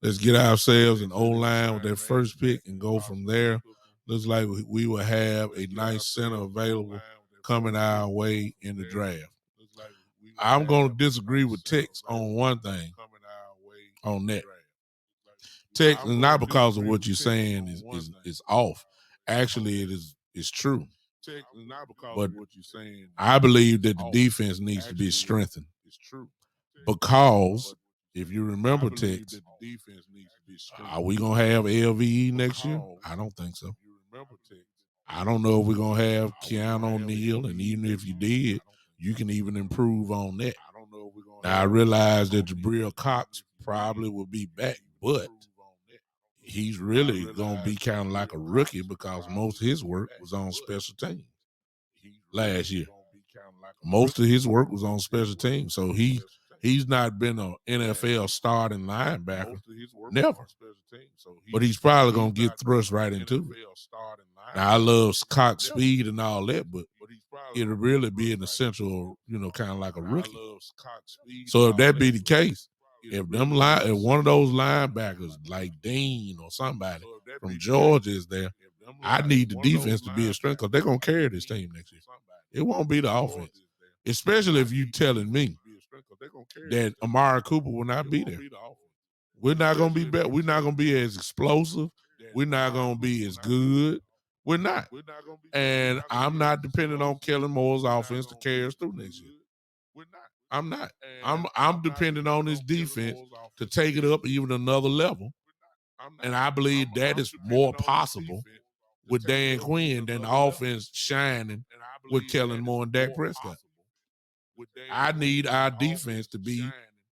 Let's get ourselves an O-line with that first pick and go from there. Looks like we will have a nice center available coming our way in the draft. I'm going to disagree with Tex on one thing on that. Tex, not because of what you're saying is off. Actually, it's true. But I believe that the defense needs to be strengthened because If you remember, Tex, are we gonna have LVE next year? I don't think so. I don't know if we're gonna have Keanu O'Neal, and even if you did, you can even improve on that. Now I realize that Jabril Cox probably will be back, but he's really gonna be kind of like a rookie because most of his work was on special teams last year. Most of his work was on special teams, so he's not been an NFL starting linebacker, never. But he's probably gonna get thrust right into it. Now I love Cox speed and all that, but it'll really be an essential, kind of like a rookie. So if that be the case, if one of those linebackers like Dean or somebody from Georgia is there, I need the defense to be a strength because they're gonna carry this team next year. It won't be the offense, especially if you telling me that Amari Cooper will not be there. We're not gonna be better. We're not gonna be as explosive. We're not gonna be as good. We're not. And I'm not depending on Kellen Moore's offense to carry us through next year. I'm not. I'm depending on his defense to take it up even another level. And I believe that is more possible with Dan Quinn than the offense shining with Kellen Moore and Dak Prescott. I need our defense to be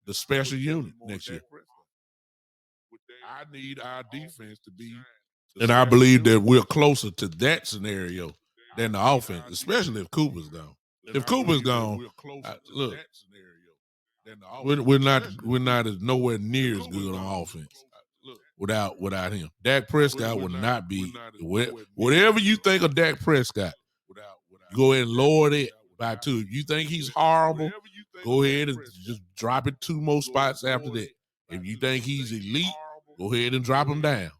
the special unit next year. I need our defense to be, and I believe that we're closer to that scenario than the offense, especially if Cooper's gone. If Cooper's gone, look, we're not as nowhere near as good on offense without him. Dak Prescott would not be whatever you think of Dak Prescott. Go ahead and lower it by 2. If you think he's horrible, go ahead and just drop it 2 more spots after that. If you think he's elite, go ahead and drop him down.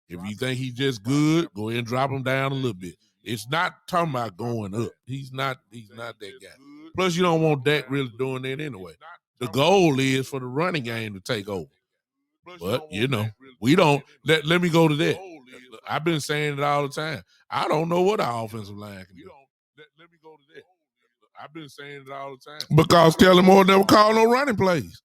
If you think he's just good, go ahead and drop him down a little bit. It's not talking about going up. He's not that guy. Plus, you don't want Dak really doing that anyway. The goal is for the running game to take over. But, we don't. Let me go to that. I've been saying it all the time. I don't know what our offensive line can do. Let me go to that. I've been saying it all the time. Because Kellen Moore never called no running plays.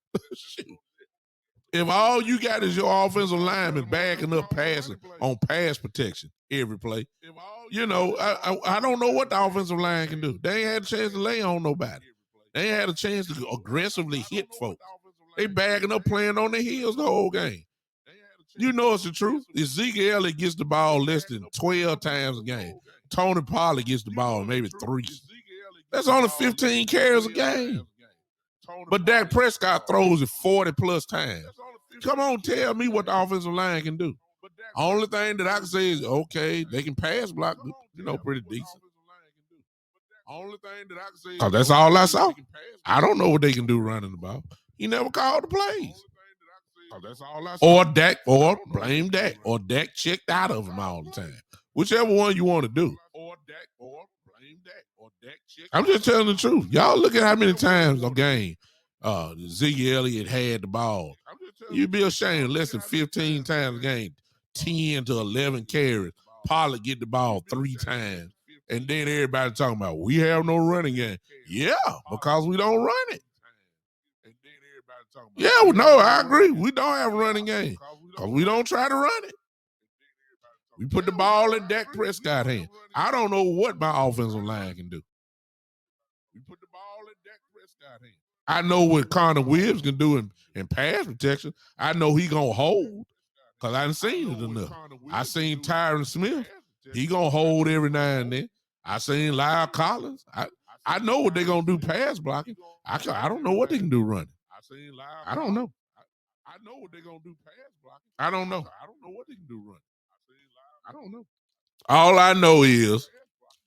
If all you got is your offensive lineman backing up passing on pass protection every play, I don't know what the offensive line can do. They ain't had a chance to lay on nobody. They ain't had a chance to aggressively hit folks. They bagging up playing on their heels the whole game. You know it's the truth. If Zeke Elliott gets the ball less than 12 times a game, Tony Pollard gets the ball maybe 3. That's only 15 carries a game. But Dak Prescott throws it 40 plus times. Come on, tell me what the offensive line can do. Only thing that I can say is, okay, they can pass block, pretty decent. Only thing that I can say is, because that's all I saw. I don't know what they can do running the ball. He never called the plays. That's all I saw. Or Dak, or blame Dak, or Dak checked out of him all the time. Whichever one you want to do. Or Dak, or blame Dak, or Dak checked. I'm just telling the truth. Y'all look at how many times a game Zeke Elliott had the ball. You'd be ashamed. Less than 15 times a game, 10 to 11 carries. Pollard get the ball 3 times. And then everybody talking about, we have no running game. Yeah, because we don't run it. Yeah, no, I agree. We don't have a running game because we don't try to run it. We put the ball in Dak Prescott's hand. I don't know what my offensive line can do. We put the ball in Dak Prescott's hand. I know what Connor Williams can do in pass protection. I know he going to hold because I done seen it enough. I seen Tyron Smith. He going to hold every now and then. I seen Lyle Collins. I know what they're going to do pass blocking. I don't know what they can do running. I don't know. I know what they're going to do pass blocking. I don't know. I don't know what they can do running. I don't know. All I know is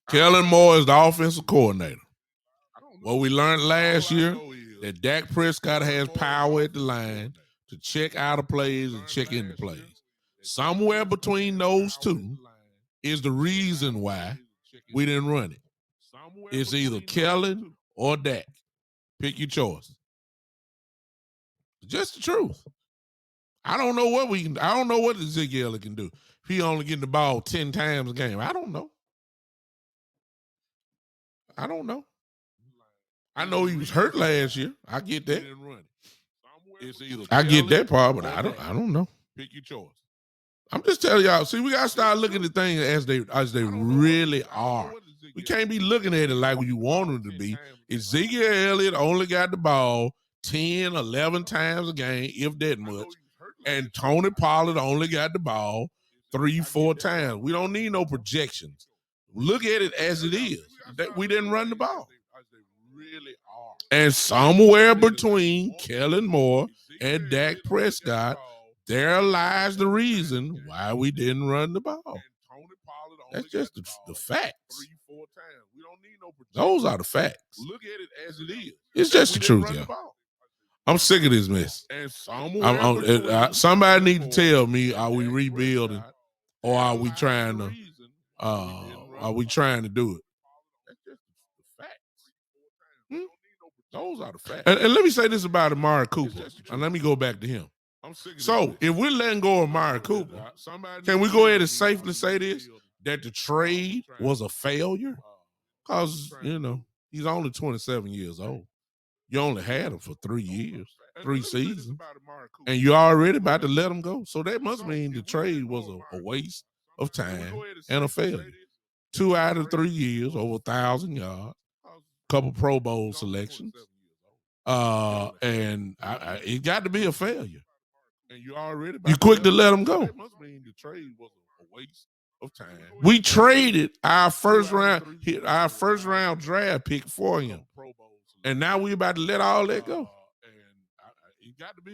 Kellen Moore is the offensive coordinator. What we learned last year, that Dak Prescott has power at the line to check out of plays and check into plays. Somewhere between those two is the reason why we didn't run it. It's either Kellen or Dak. Pick your choice. Just the truth. I don't know what I don't know what the Zeke Elliott can do. If he only getting the ball 10 times a game, I don't know. I don't know. I know he was hurt last year. I get that. I get that part, but I don't know. Pick your choice. I'm just telling y'all. See, we gotta start looking at things as they really are. We can't be looking at it like you want them to be. Ezekiel Elliott only got the ball 10, 11 times a game, if that much. And Tony Pollard only got the ball 3, 4 times. We don't need no projections. Look at it as it is. That we didn't run the ball. And somewhere between Kellen Moore and Dak Prescott, there lies the reason why we didn't run the ball. That's just the facts. Those are the facts. Look at it as it is. It's just the truth, y'all. I'm sick of this mess. Somebody need to tell me: are we rebuilding, or are we trying to? Are we trying to do it? That's just the facts. Those are the facts. And let me say this about Amari Cooper, and let me go back to him. So, if we're letting go of Amari Cooper, can we go ahead and safely say this? That the trade was a failure? Because, he's only 27 years old. You only had him for 3 years, 3 seasons, and you're already about to let him go. So that must mean the trade was a waste of time and a failure. 2 out of 3 years, over 1,000 yards, couple Pro Bowl selections, and it got to be a failure. And you quick to let him go. That must mean the trade was a waste of time. We traded our first round draft pick for him, and now we about to let all that go.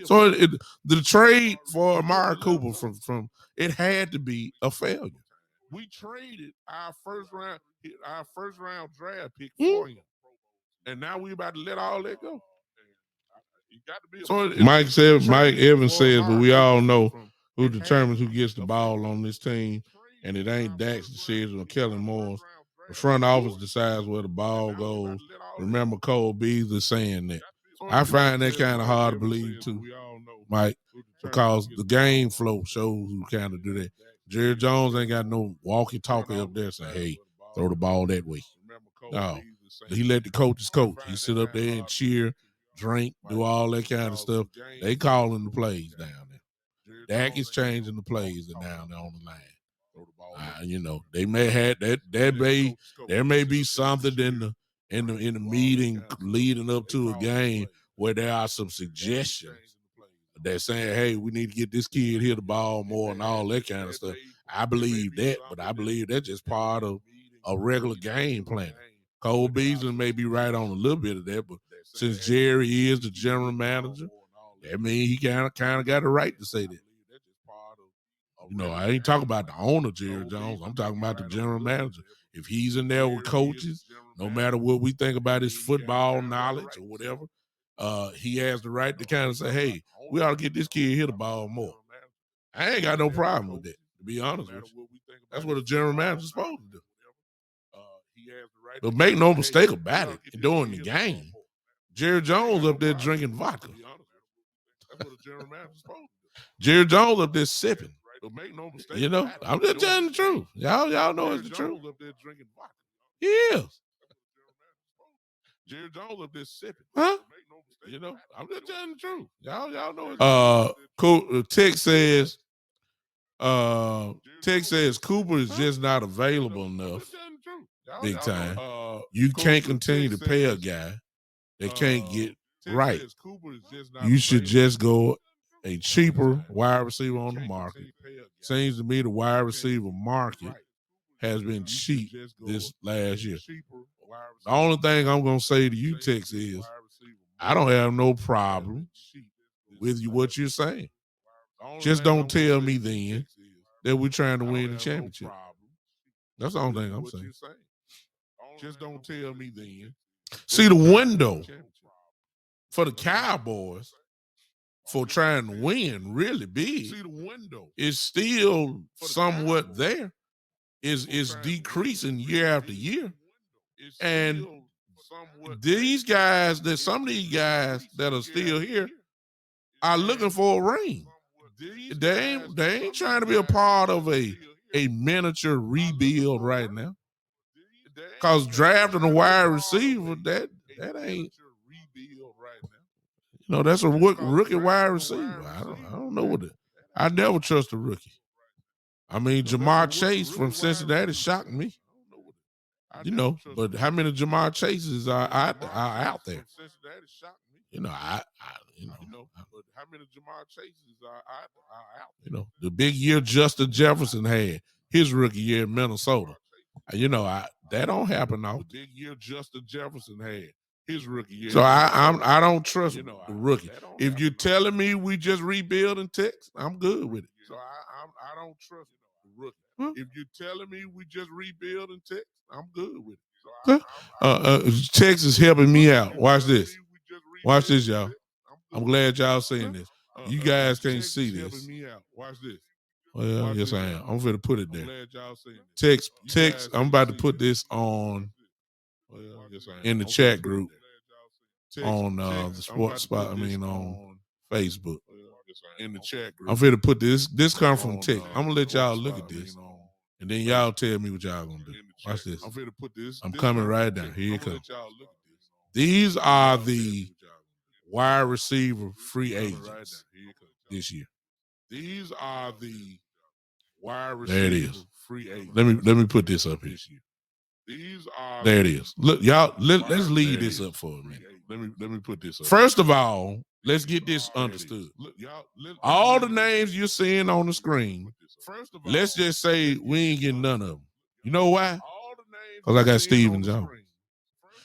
So the trade for Amari Cooper from it had to be a failure. We traded our first round draft pick for him, and now we about to let all that go. So Mike Evans says, but we all know who determines who gets the ball on this team, and it ain't Dak's decision or Kellen Moore's. The front office decides where the ball goes. Remember Cole Beasley saying that. I find that kind of hard to believe too, Mike, because the game flow shows who kind of do that. Jerry Jones ain't got no walkie-talkie up there saying, hey, throw the ball that way. No, he let the coaches coach. He sit up there and cheer, drink, do all that kind of stuff. They calling the plays down there. Dak is changing the plays down there on the line. They may have that. There may be something in the meeting leading up to a game where there are some suggestions. They're saying, hey, we need to get this kid hit the ball more and all that kind of stuff. I believe that, but I believe that's just part of a regular game plan. Cole Beasley may be right on a little bit of that, but since Jerry is the general manager, that means he kind of got a right to say that. I ain't talking about the owner, Jerry Jones. I'm talking about the general manager. If he's in there with coaches, no matter what we think about his football knowledge or whatever, he has the right to kind of say, hey, we ought to get this kid hit the ball more. I ain't got no problem with that, to be honest with you. That's what a general manager's supposed to do. But make no mistake about it, during the game, Jerry Jones up there drinking vodka. That's what a general manager's supposed to do. Jerry Jones up there sipping. But make no mistake. I'm just telling the truth. Y'all know it's the truth. Up there drinking vodka. He is. Jerry Jones up there sipping. Huh? I'm just telling the truth. Y'all know it's Tech says Cooper is just not available enough. Big time. You can't continue to pay a guy that can't get right. You should just go a cheaper wide receiver on the market. Seems to me the wide receiver market has been cheap this last year. The only thing I'm going to say to you, Tex, is I don't have no problem with what you're saying. Just don't tell me then that we're trying to win the championship. That's the only thing I'm saying. Just don't tell me then. See, the window for the Cowboys for trying to win really big is still somewhat there. Is decreasing year after year. And some of these guys that are still here are looking for a ring. They ain't trying to be a part of a miniature rebuild right now. Because drafting a wide receiver, that ain't. No, that's a rookie wide receiver. I don't know what I never trust a rookie. I mean, Jamar Chase from Cincinnati shocked me. But how many Jamar Chases are out there? But how many Jamar Chases are out? The big year Justin Jefferson had his rookie year in Minnesota. That don't happen now. The big year Justin Jefferson had his rookie year. So I don't trust the rookie. If you're telling me we just rebuild in Texas, I'm good with it. So I don't trust the rookie. If you're telling me we just rebuild in Texas, I'm good with it. Texas helping me out. Watch this. Watch this, y'all. I'm glad y'all seeing this. You guys can't see this. Watch this. Well, yes, I am. I'm going to put it there. Text. I'm about to put this on in the chat group on the sports spot. On Facebook. In the chat group. I'm going to put this. This comes from text. I'm going to let y'all look at this. And then y'all tell me what y'all going to do. Watch this. I'm going to put this. I'm coming right down. Here it comes. These are the wide receiver free agents this year. These are the wide receiver free agents. Let me put this up here. These are there it is. Look, y'all. Let's leave this up for a minute. Let me put this up. First of all, let's get this understood. Look, y'all. All the names you're seeing on the screen. Let's just say we ain't getting none of them. You know why? Because I got Stephen Jones.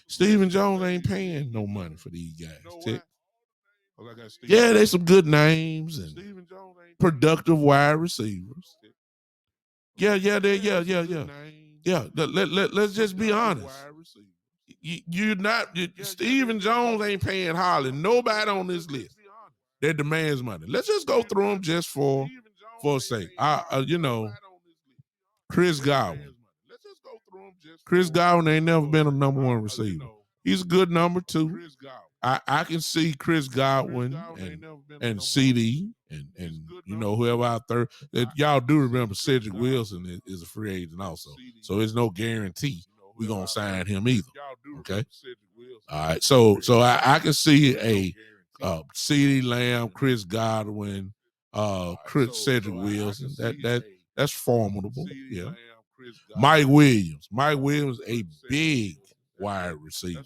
Stephen Jones ain't paying no money for these guys. Yeah, they some good names and productive wide receivers. Yeah. Let's just be honest. Stephen Jones ain't paying hardly nobody on this list that demands money. Let's just go through them just for sake. Chris Godwin. Chris Godwin ain't never been a number one receiver. He's a good number two. I can see Chris Godwin and CD and whoever out there. Y'all do remember Cedric Wilson is a free agent also. So there's no guarantee we're gonna sign him either. Okay. All right. So I can see a CD Lamb, Chris Godwin, Cedric Wilson. That's formidable. Yeah. Mike Williams. Mike Williams, a big wide receiver.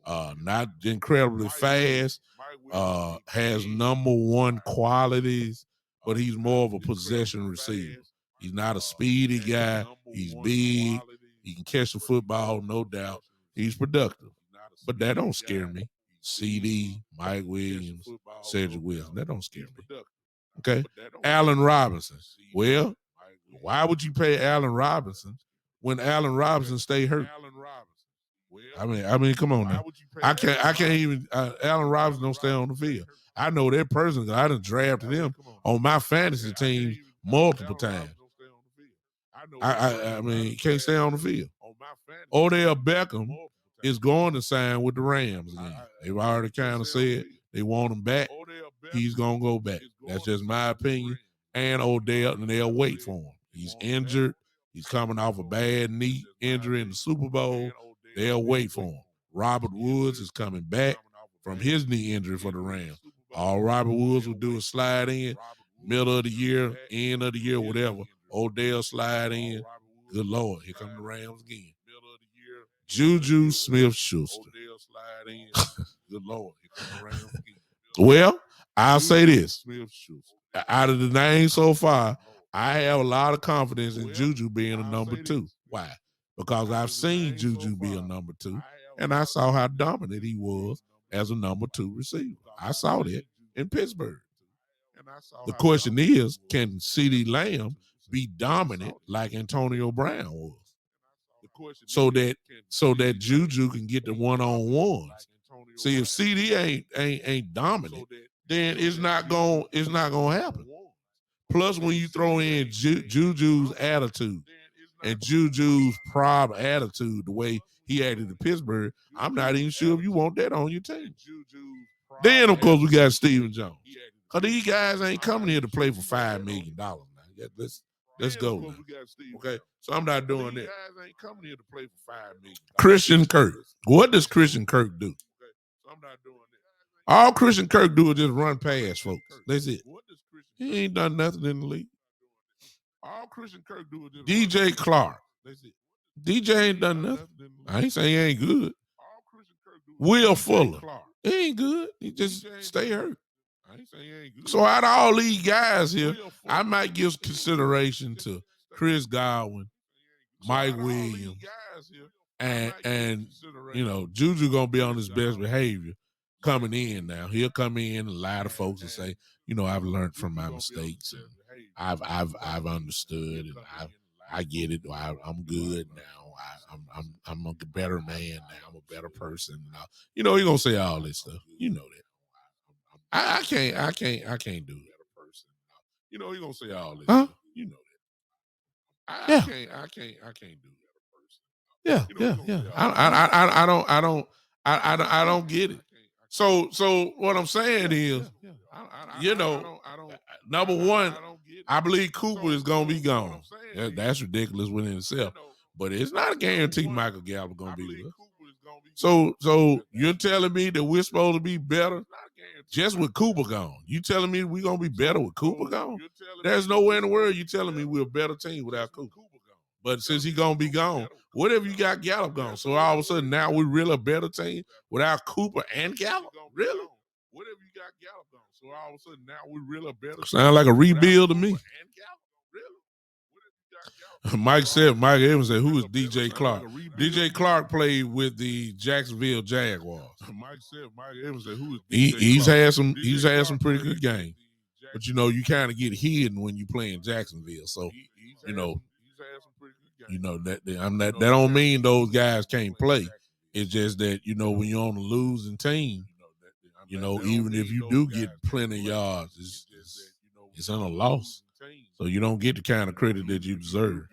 Not incredibly fast. Has number one qualities, but he's more of a possession receiver. He's not a speedy guy. He's big. He can catch the football, no doubt. He's productive. But that don't scare me. CD, Mike Williams, Cedric Wilson. That don't scare me. Okay. Allen Robinson. Well, why would you pay Allen Robinson when Allen Robinson stay hurt? I mean, come on now. I can't even. Allen Robinson don't stay on the field. I know that person. I done drafted him on my fantasy team multiple times. I mean, he can't stay on the field. Odell Beckham is going to sign with the Rams again. They've already kind of said they want him back. He's gonna go back. That's just my opinion. And Odell, and they'll wait for him. He's injured. He's coming off a bad knee injury in the Super Bowl. They'll wait for him. Robert Woods is coming back from his knee injury for the Rams. All Robert Woods will do is slide in, middle of the year, end of the year, whatever. Odell slide in. Good Lord, here come the Rams again. Juju Smith-Schuster. Good Lord, here come the Rams again. Well, I'll say this. Out of the names so far, I have a lot of confidence in Juju being a number two. Why? Because I've seen Juju be a number two, and I saw how dominant he was as a number two receiver. I saw that in Pittsburgh. The question is, can CeeDee Lamb be dominant like Antonio Brown was? So that Juju can get the one-on-ones. See, if CD ain't dominant, then it's not gonna happen. Plus, when you throw in Juju's attitude and Juju's proud attitude, the way he acted in Pittsburgh, I'm not even sure if you want that on your team. Then, of course, we got Stephen Jones. Because these guys ain't coming here to play for $5 million now. Let's go now. Okay, so I'm not doing that. Christian Kirk. What does Christian Kirk do? I'm not doing that. All Christian Kirk do is just run past folks. That's it. He ain't done nothing in the league. All Christian Kirk do is just DJ Clark. That's it. DJ ain't done nothing. I ain't saying he ain't good. Will Fuller. He ain't good. He just stay hurt. So out of all these guys here, I might give consideration to Chris Godwin, Mike Williams, and you know, Juju gonna be on his best behavior coming in now. He'll come in and lie to folks and say, you know, I've learned from my mistakes and I've understood and I get it. I'm good now. I'm a better man now. I'm a better person now. You know, he gonna say all this stuff. You know that. I can't do it. You know, he gonna say all this stuff. You know that. I can't do it. Yeah. I don't get it. So what I'm saying is, you know, number one, I believe Cooper is gonna be gone. That's ridiculous within itself. But it's not a guarantee Michael Gallup gonna be with us. So you're telling me that we're supposed to be better just with Cooper gone? You telling me we're gonna be better with Cooper gone? There's nowhere in the world you telling me we're a better team without Cooper. But since he's gonna be gone, what if you got Gallup gone? So all of a sudden now we're really a better team without Cooper and Gallup? Really? What if you got Gallup gone? So all of a sudden now we're really a better team. Sound like a rebuild to me. Mike Evans said, who is DJ Clark? DJ Clark played with the Jacksonville Jaguars. Mike Evans said, who is DJ Clark? He's had some pretty good games. But you know, you kind of get hidden when you play in Jacksonville. So, you know, that don't mean those guys can't play. It's just that, you know, when you're on a losing team, you know, even if you do get plenty of yards, it's on a loss. So you don't get the kind of credit that you deserve.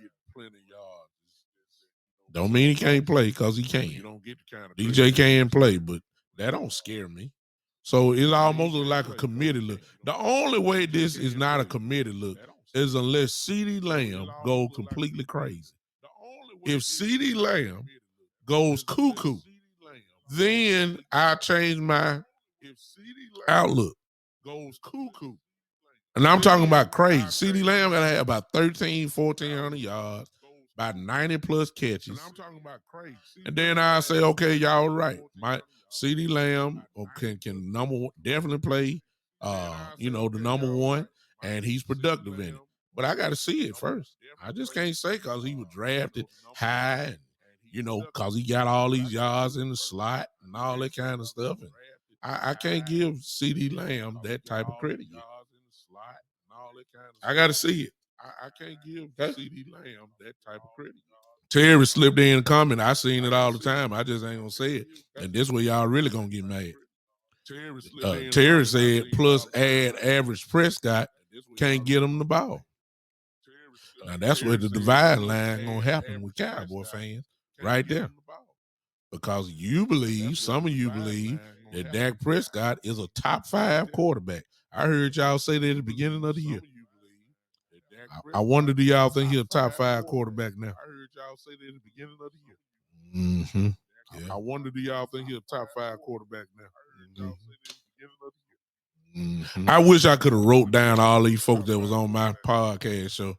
Don't mean he can't play, because he can. DJ can play, but that don't scare me. So it's almost like a committed look. The only way this is not a committed look is unless CeeDee Lamb goes completely crazy. If CeeDee Lamb goes cuckoo, then I change my outlook. And I'm talking about crazy. CeeDee Lamb got to have about 1,400 yards, about 90 plus catches. And then I say, okay, y'all right. My CeeDee Lamb can definitely play, you know, the number one, and he's productive in it. But I got to see it first. I just can't say because he was drafted high, and, you know, because he got all these yards in the slot and all that kind of stuff. And I can't give CeeDee Lamb that type of credit yet. I got to see it. I can't give CeeDee Lamb that type of credit. Terry slipped in a comment. I seen it all the time. I just ain't gonna say it. And this way y'all really gonna get mad. Terry said, plus add average Prescott, can't get him the ball. Now that's where the divide line gonna happen with Cowboy fans right there. Because some of you believe that Dak Prescott is a top 5 quarterback. I heard y'all say that at the beginning of the year. I wonder, do y'all think he's a top 5 quarterback now? I heard y'all say that at the beginning of the year. Mm-hmm. Yeah. I wonder, do y'all think he's a top 5 quarterback now? Mm-hmm. I wish I could have wrote down all these folks that was on my podcast show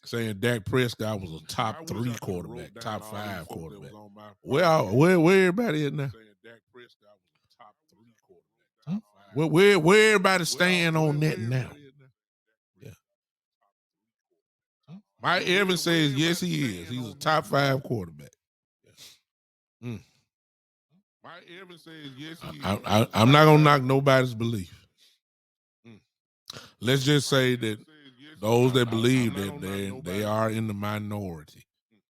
saying Dak Prescott was a top 3 quarterback, top 5 quarterback. Where everybody is now? Where everybody stand on that now? Yeah. Mike Evans says yes, he is. He's a top 5 quarterback. Mm. Mike Evans says yes, he is. I'm not gonna knock nobody's belief. Let's just say that those that believe that they are in the minority.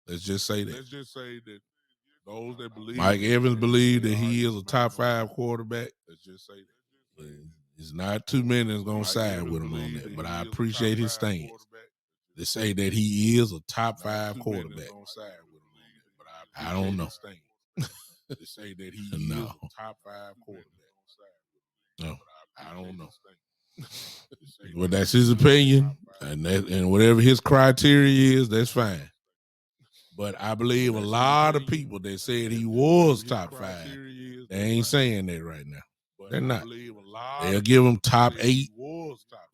Let's just say that. Those that believe Mike Evans believes that he is a top 5 quarterback. Let's just say that. It's not too many that's gonna side with him on that, but I appreciate his stance. They say that he is a top 5 quarterback. I don't know. They say that he is a top 5 quarterback. No, I don't know. Well, that's his opinion, and whatever his criteria is, that's fine. But I believe a lot of people that said he was top 5, they ain't saying that right now. They're not. They'll give them top 8,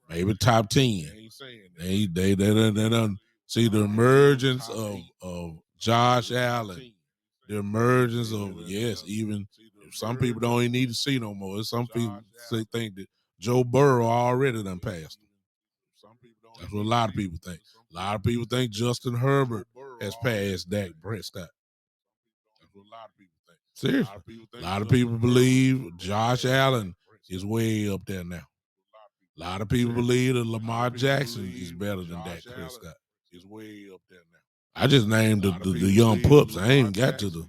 maybe top 10. They done see the emergence of Josh Allen, the emergence of even if some people don't even need to see no more. Some people think that Joe Burrow already done passed him. That's what a lot of people think. A lot of people think Justin Herbert has passed Dak Prescott. That's what a lot of people think. Seriously. A lot of people believe Josh Allen is way up there now. A lot of people believe that Lamar Jackson is better than Dak Prescott. Is way up there now. I just named the young pups. I ain't got to the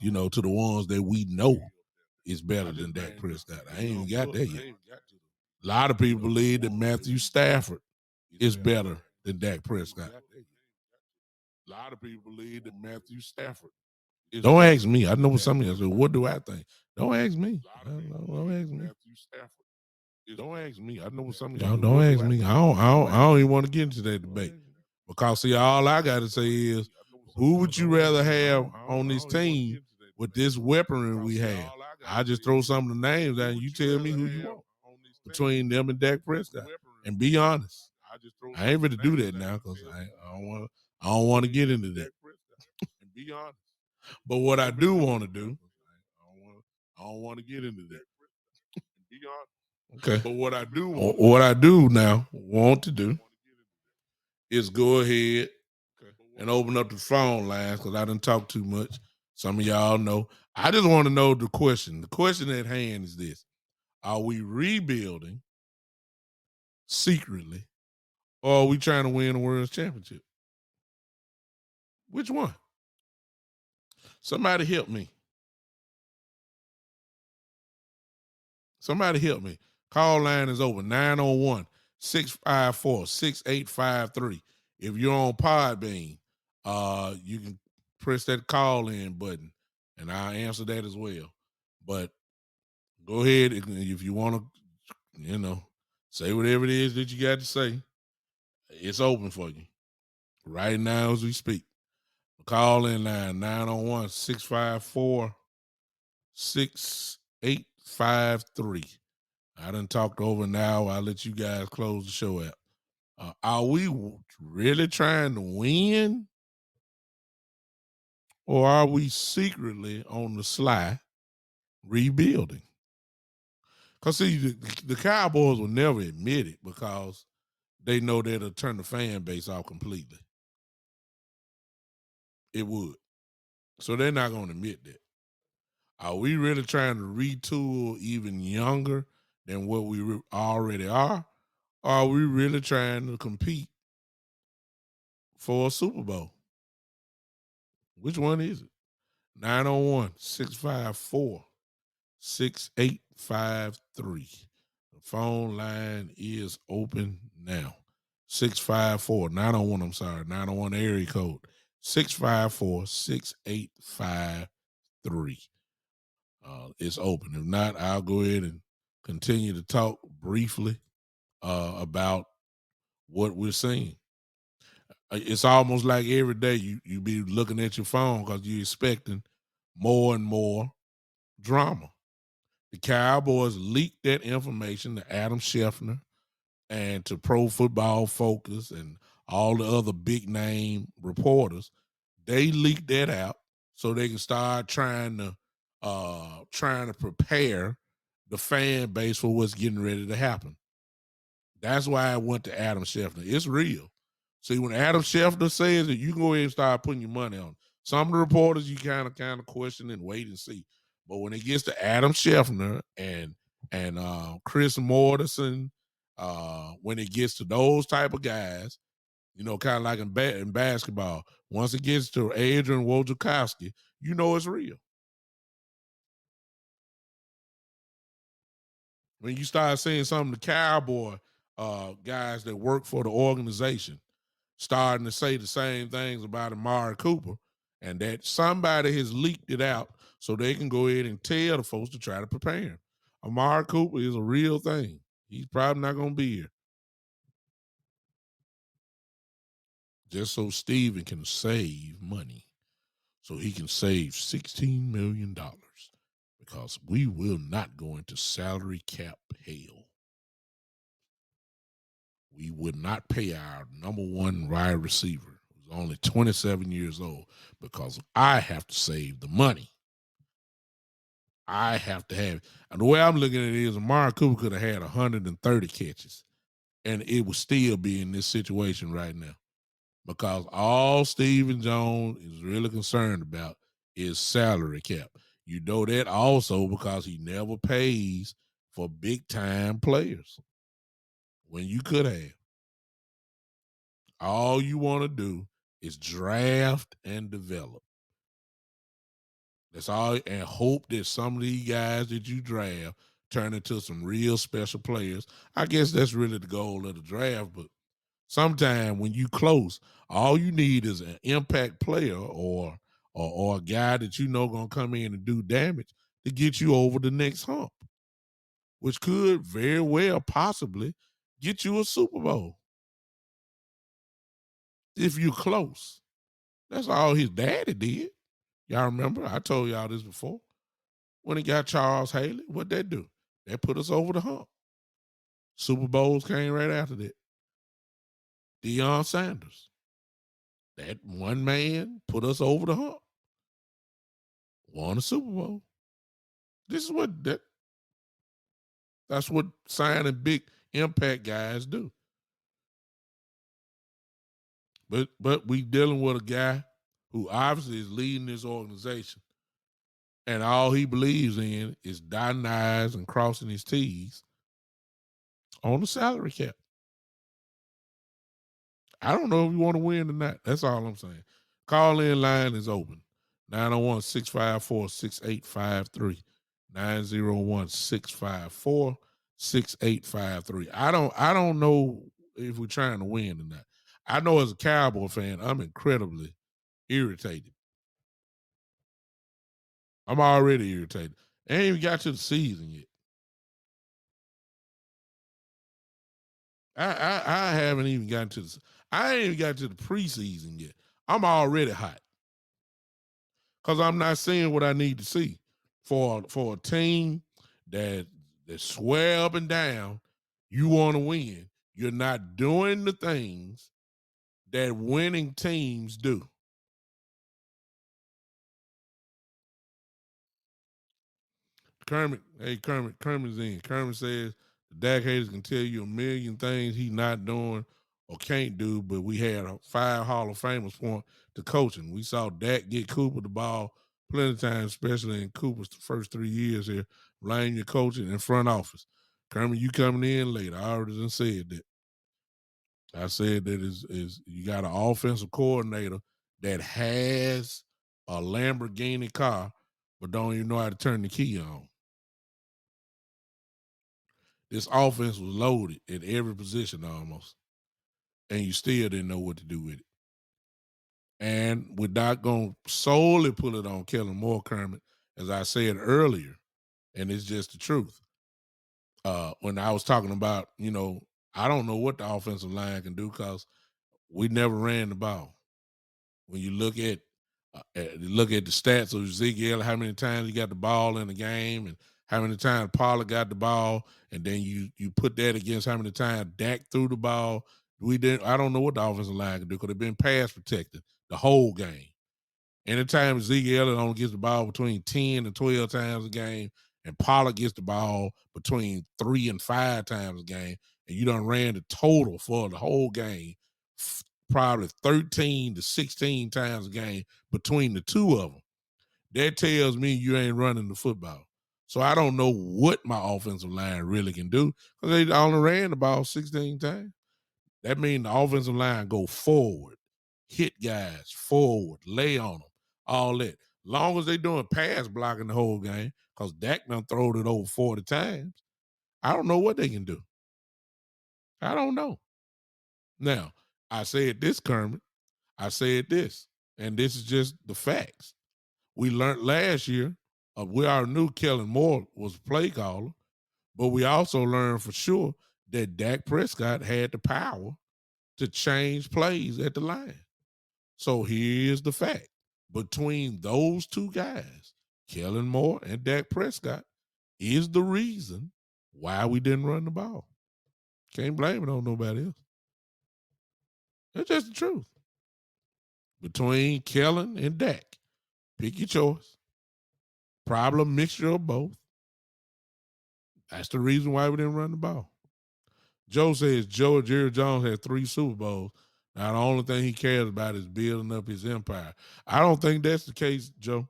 to the ones that we know is better than Dak Prescott. I ain't even got there yet. A lot of people believe that Matthew Stafford is better than Dak Prescott. A lot of people believe that Matthew Stafford is Don't ask me. I know what some of you say. What do I think? Don't ask me. Don't ask me. Don't ask me. I know what some of y'all don't ask me. I don't even want to get into that debate. Because see, all I gotta say is, who would you rather have on this team with this weaponry we have? I just throw some of the names out and you tell me who you want between them and Dak Prescott. And be honest. I ain't ready to do that now because I don't want to get into that. And be honest. But what I do want to do, I don't want to get into that. Be honest. Okay. But what I do now want to do is go ahead and open up the phone lines because I didn't talk too much. Some of y'all know. I just want to know the question. The question at hand is this: are we rebuilding secretly, or are we trying to win the world championship? Which one? Somebody help me. Somebody help me. Call line is over 901-654-6853. If you're on Podbean, you can press that call in button and I'll answer that as well. But go ahead if you want to, say whatever it is that you got to say. It's open for you right now as we speak. Call in line 901-654-6853. I done talked over an hour. I'll let you guys close the show out. Are we really trying to win? Or are we secretly on the sly rebuilding? Because, see, the Cowboys will never admit it because they know that it'll turn the fan base off completely. It would. So they're not going to admit that. Are we really trying to retool even younger than what we already are? Or are we really trying to compete for a Super Bowl? Which one is it? 901-654-6853. The phone line is open now. 654-901, I'm sorry, 901 area code. 654-6853. It's open. If not, I'll go ahead and continue to talk briefly about what we're seeing. It's almost like every day you be looking at your phone because you're expecting more and more drama. The Cowboys leaked that information to Adam Schefter and to Pro Football Focus and all the other big name reporters. They leaked that out so they can start trying to prepare the fan base for what's getting ready to happen. That's why I went to Adam Schefter. It's real. See, when Adam Schefter says that, you can go ahead and start putting your money on. Some of the reporters you kind of question and wait and see. But when it gets to Adam Schefter and Chris Mortensen, when it gets to those type of guys, kind of like in basketball, once it gets to Adrian Wojciechowski, it's real. When you start seeing some of the Cowboy guys that work for the organization starting to say the same things about Amari Cooper, and that somebody has leaked it out so they can go ahead and tell the folks to try to prepare him. Amari Cooper is a real thing. He's probably not going to be here. Just so Steven can save money. So he can save $16 million because we will not go into salary cap hell. We would not pay our number one wide receiver, who's only 27 years old, because I have to save the money. I have to have it. And the way I'm looking at it is Amari Cooper could have had 130 catches, and it would still be in this situation right now. Because all Stephen Jones is really concerned about is salary cap. You know that also because he never pays for big-time players when you could have. All you want to do is draft and develop. That's all, and hope that some of these guys that you draft turn into some real special players. I guess that's really the goal of the draft, but sometimes when you close, all you need is an impact player or a guy that you know gonna come in and do damage to get you over the next hump, which could very well possibly get you a Super Bowl if you're close. That's all his daddy did. Y'all remember? I told y'all this before. When he got Charles Haley, what'd that do? That put us over the hump. Super Bowls came right after that. Deion Sanders. That one man put us over the hump. Won a Super Bowl. This is that's what signing big impact guys do. But we dealing with a guy who obviously is leading this organization, and all he believes in is dotting I's and crossing his T's on the salary cap. I don't know if you want to win or not. That's all I'm saying. Call in line is open. 901-654-6853. 901-654-6853. I don't know if we're trying to win or not. I know as a Cowboy fan, I'm incredibly irritated. I'm already irritated. I ain't even got to the season yet. I haven't even gotten to the I ain't even got to the preseason yet. I'm already hot. Because I'm not seeing what I need to see for a team that swear up and down you want to win. You're not doing the things that winning teams do. Kermit's in. Kermit says the Dak haters can tell you a million things he's not doing or can't do, but we had 5 Hall of Famers point to coaching. We saw Dak get Cooper the ball plenty of times, especially in Cooper's first 3 years here. Blame your coaching and front office. Kermit, you coming in late. I already done said that. I said that is you got an offensive coordinator that has a Lamborghini car, but don't even know how to turn the key on. This offense was loaded at every position almost, and you still didn't know what to do with it. And we're not going to solely put it on Kellen Moore, Kermit, as I said earlier, and it's just the truth. When I was talking about, I don't know what the offensive line can do because we never ran the ball. When you look at the stats of Ezekiel, how many times he got the ball in the game, and how many times Pollard got the ball, and then you put that against how many times Dak threw the ball. I don't know what the offensive line can do because they've been pass protected the whole game. Anytime Ezekiel only gets the ball between 10 and 12 times a game, and Pollard gets the ball between 3 and 5 times a game, and you done ran the total for the whole game, probably 13 to 16 times a game between the two of them. That tells me you ain't running the football. So I don't know what my offensive line really can do because they only ran the ball 16 times. That means the offensive line go forward, hit guys forward, lay on them, all that. Long as they doing pass blocking the whole game, because Dak done throwed it over 40 times, I don't know what they can do. I don't know. Now, I said this, Kermit. I said this, and this is just the facts. We learned last year, we already knew Kellen Moore was a play caller, but we also learned for sure that Dak Prescott had the power to change plays at the line. So here's the fact. Between those two guys, Kellen Moore and Dak Prescott is the reason why we didn't run the ball. Can't blame it on nobody else. That's just the truth. Between Kellen and Dak, pick your choice. Problem mixture of both. That's the reason why we didn't run the ball. Joe says Jerry Jones had 3 Super Bowls. Now the only thing he cares about is building up his empire. I don't think that's the case, Joe.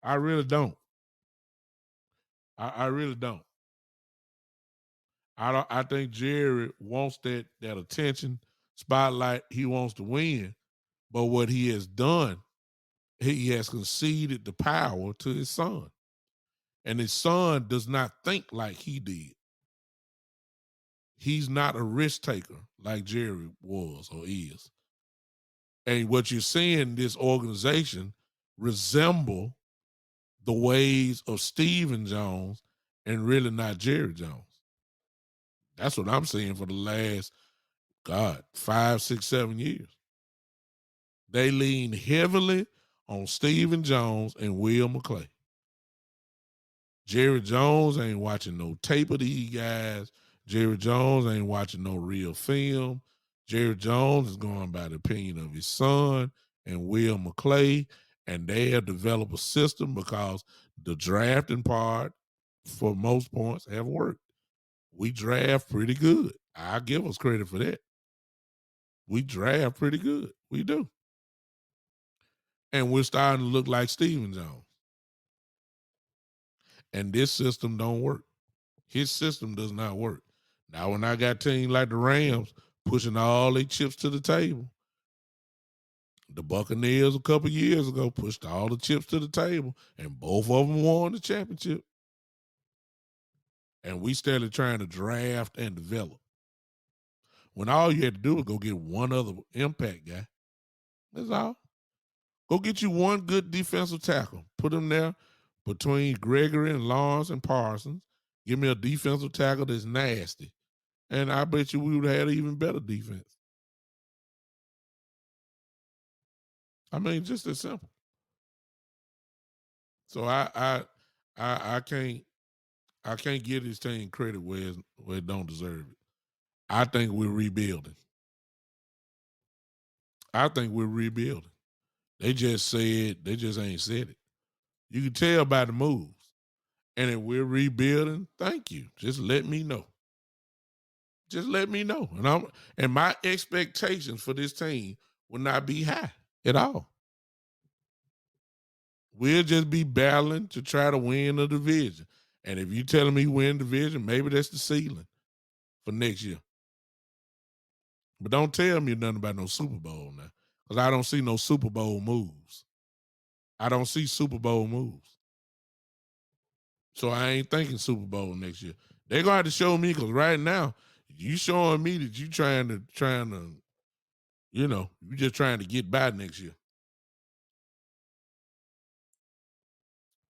I really don't. I really don't. I think Jerry wants that attention, spotlight. He wants to win. But what he has done, he has conceded the power to his son. And his son does not think like he did. He's not a risk taker like Jerry was or is. And what you're seeing this organization resemble the ways of Stephen Jones and really not Jerry Jones. That's what I'm seeing for the last, 5, 6, 7 years. They lean heavily on Stephen Jones and Will McClay. Jerry Jones ain't watching no tape of these guys. Jerry Jones ain't watching no real film. Jerry Jones is going by the opinion of his son and Will McClay, and they have developed a system because the drafting part, for most points, have worked. We draft pretty good. I give us credit for that. We draft pretty good. We do. And we're starting to look like Stephen Jones. And this system don't work. His system does not work. Now, when I got teams like the Rams pushing all their chips to the table, the Buccaneers a couple years ago pushed all the chips to the table, and both of them won the championship. And we started trying to draft and develop. When all you had to do was go get one other impact guy. That's all. Go get you one good defensive tackle. Put him there between Gregory and Lawrence and Parsons. Give me a defensive tackle that's nasty. And I bet you we would have had an even better defense. I mean, just as simple. So I can't give this team credit where it don't deserve it. I think we're rebuilding. They just ain't said it. You can tell by the moves. And if we're rebuilding, thank you. Just let me know. Just let me know. And my expectations for this team will not be high at all. We'll just be battling to try to win the division. And if you're telling me win division, maybe that's the ceiling for next year. But don't tell me nothing about no Super Bowl now. Because I don't see no Super Bowl moves. I don't see Super Bowl moves. So I ain't thinking Super Bowl next year. They're gonna have to show me, because right now, you showing me that you trying to, you just trying to get by next year.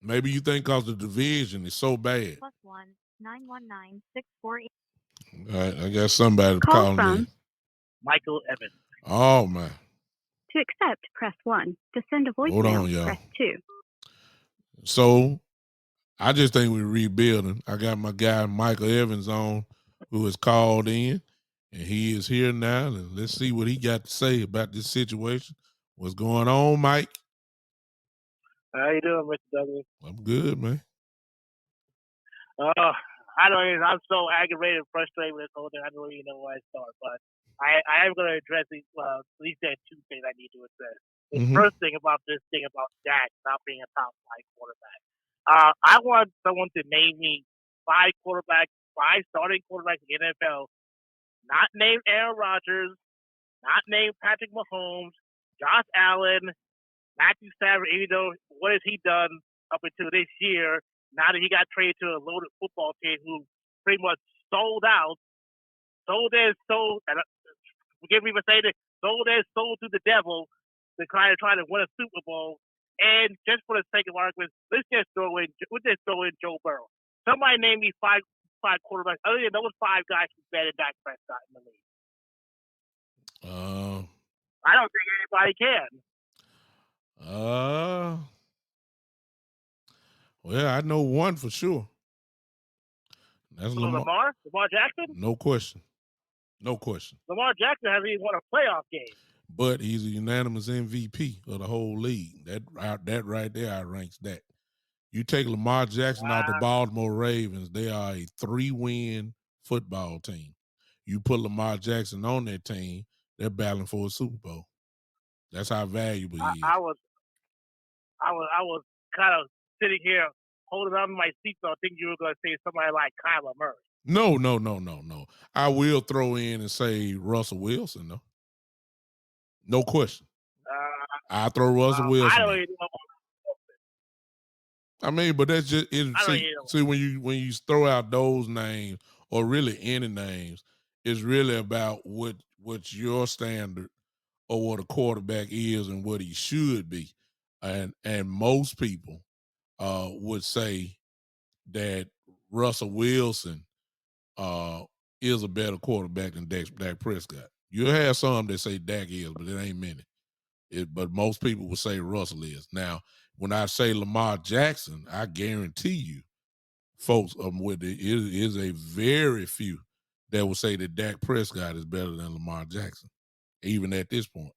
Maybe you think because the division is so bad. +1 919 All right, I got somebody calling in. Michael Evans. Oh, man. To accept, press 1. To send a voicemail, Hold on, y'all. press 2. So, I just think we're rebuilding. I got my guy Michael Evans on, who has called in, and he is here now. And let's see what he got to say about this situation. What's going on, Mike? How you doing, Mr. Douglas? I'm good, man. I'm so aggravated and frustrated with this whole thing. I don't even know where I start, but I am going to address these. At least there are 2 things I need to address. The first thing about this thing about Dak not being a top 5 quarterback. I want someone to name me 5 starting quarterbacks in the NFL, not named Aaron Rodgers, not named Patrick Mahomes, Josh Allen, Matthew Stafford. Even though what has he done up until this year? Now that he got traded to a loaded football team who pretty much sold their soul, and forgive me for saying it, sold their soul to the devil to kind of try to win a Super Bowl. And just for the sake of argument, let's just throw in Joe Burrow. Somebody name me five quarterbacks other than those 5 guys who's better than Dak Prescott in the league. I don't think anybody can. Well, I know one for sure. That's Lamar Jackson? No question. No question. Lamar Jackson hasn't even won a playoff game. But he's a unanimous MVP of the whole league. That right there outranks that. You take Lamar Jackson out the Baltimore Ravens, they are a 3-win football team. You put Lamar Jackson on that team, they're battling for a Super Bowl. That's how valuable he is. I was kind of sitting here holding on to my seatbelt, thinking you were going to say somebody like Kyler Murray. No. I will throw in and say Russell Wilson, though. No question. I throw Russell Wilson. I don't even know. I mean, but that's just it. See, when you throw out those names or really any names, it's really about what your standard or what a quarterback is and what he should be. And most people would say that Russell Wilson is a better quarterback than Dak Prescott. You'll have some that say Dak is, but it ain't many. But most people would say Russell is. Now, when I say Lamar Jackson, I guarantee you, folks, it is a very few that will say that Dak Prescott is better than Lamar Jackson, even at this point.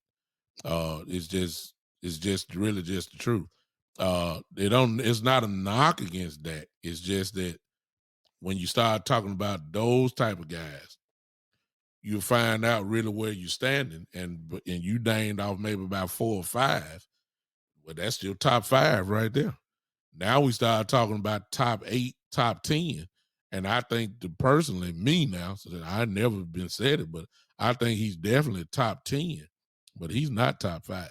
It's just really just the truth. It's not a knock against Dak. It's just that when you start talking about those type of guys, you find out really where you're standing, and you named off maybe about 4 or 5. Well, that's your top 5 right there. Now we start talking about top 8, top 10, and I think personally, me now, so that I've never been said it, but I think he's definitely top 10, but he's not top 5.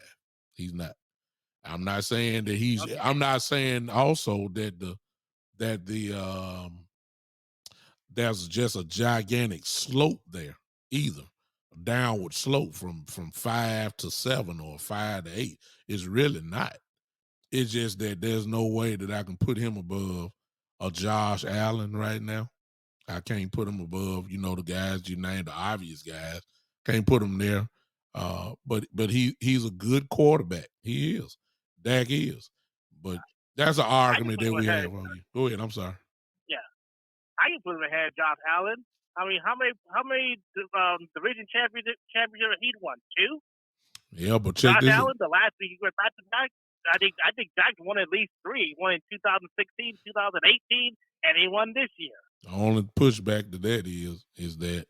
He's not. I'm not saying that he's. Okay. I'm not saying also that there's just a gigantic slope there either. A downward slope from 5 to 7 or 5 to 8. It's really not. It's just that there's no way that I can put him above a Josh Allen right now. I can't put him above, the guys you named, the obvious guys. Can't put him there. But he's a good quarterback. He is. Dak is. But that's an argument that we have on you. Go ahead. I'm sorry. Yeah. I can put him ahead of Josh Allen. I mean, how many division championships he won? 2? Yeah, but check Josh this Allen, the last week he went back to back. I think Dak won at least 3. He won in 2016, 2018, and he won this year. The only pushback to that is that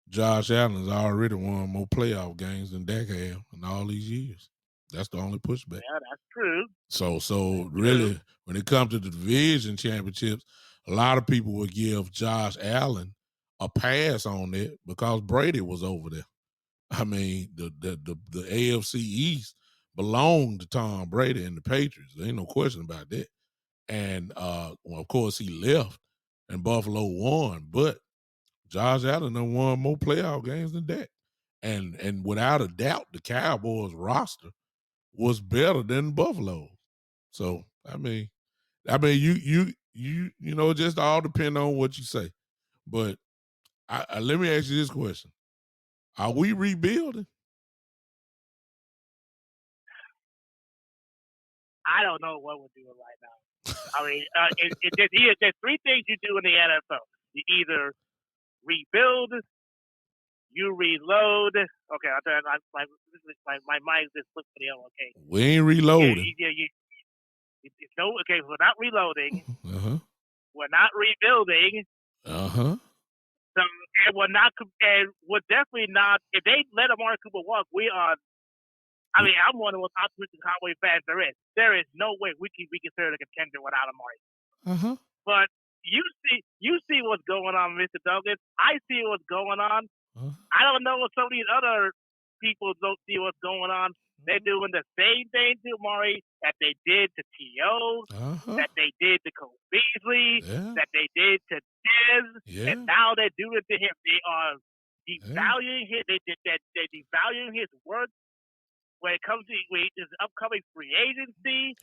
Josh Allen's already won more playoff games than Dak have in all these years. That's the only pushback. Yeah, that's true. So really, when it comes to the division championships, a lot of people would give Josh Allen a pass on it because Brady was over there. I mean, the AFC East belonged to Tom Brady and the Patriots. There ain't no question about that. And of course, he left and Buffalo won, but Josh Allen done won more playoff games than that. And without a doubt, the Cowboys roster was better than Buffalo. So I mean, you just all depend on what you say. But let me ask you this question: are we rebuilding? I don't know what we're doing right now. I mean, there's 3 things you do in the NFL. You either rebuild, you reload. Okay, my mind just flipped to the other. Okay, we ain't reloading. Okay, we're not reloading. Uh-huh. We're not rebuilding. Uh-huh. So, and we're definitely not. If they let Amari Cooper walk, we are. I mean, I'm one of the most optimistic Cowboy fans there is. There is no way we can be considered a contender without Amari. Uh-huh. But you see what's going on, Mr. Douglas. I see what's going on. Uh-huh. I don't know what some of these other people don't see what's going on. They're doing the same thing to Amari that they did to T.O., that they did to Cole Beasley, that they did to Diz, and now they're doing it to him. They are devaluing his. They're devaluing his work when it comes to his upcoming free agency,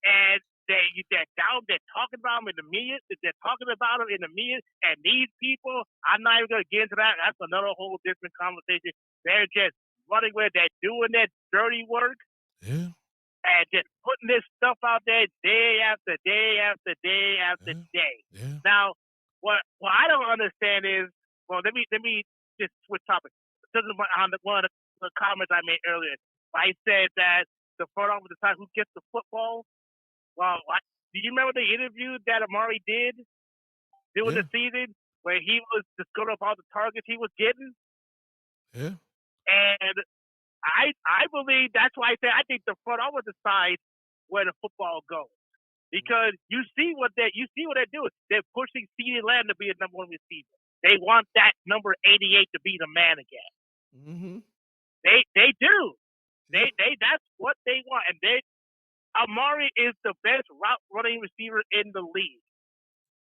and they're talking about him in the media. They're talking about him in the media, and these people, I'm not even going to get into that. That's another whole different conversation. They're just running where they're doing their dirty work. Yeah. and just putting this stuff out there day after day after day after day. Yeah. Now, what I don't understand is, well, let me just switch topics. This is one of the comments I made earlier. I said that the front office decides who gets the football. Well, do you remember the interview that Amari did during the season where he was disclosing all the targets he was getting? Yeah. And I believe that's why I say I think the front office decides where the football goes, because you see what they're doing. They're pushing CeeDee Lamb to be a number one receiver. They want that number 88 to be the man again. Mm-hmm. They do. They that's what they want, and Amari is the best route running receiver in the league.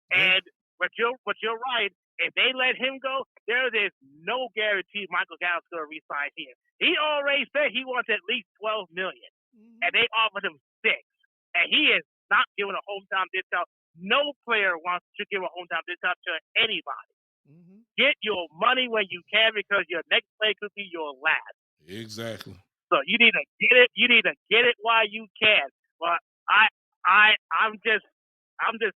And but you're right. If they let him go, there is no guarantee Michael Gallo's going to resign here. He already said he wants at least $12 million, and they offered him $6 million, and he is not giving a hometown discount. No player should give a hometown discount to anybody. Mm-hmm. Get your money when you can, because your next play could be your last. Exactly. So you need to get it. You need to get it while you can. But I'm just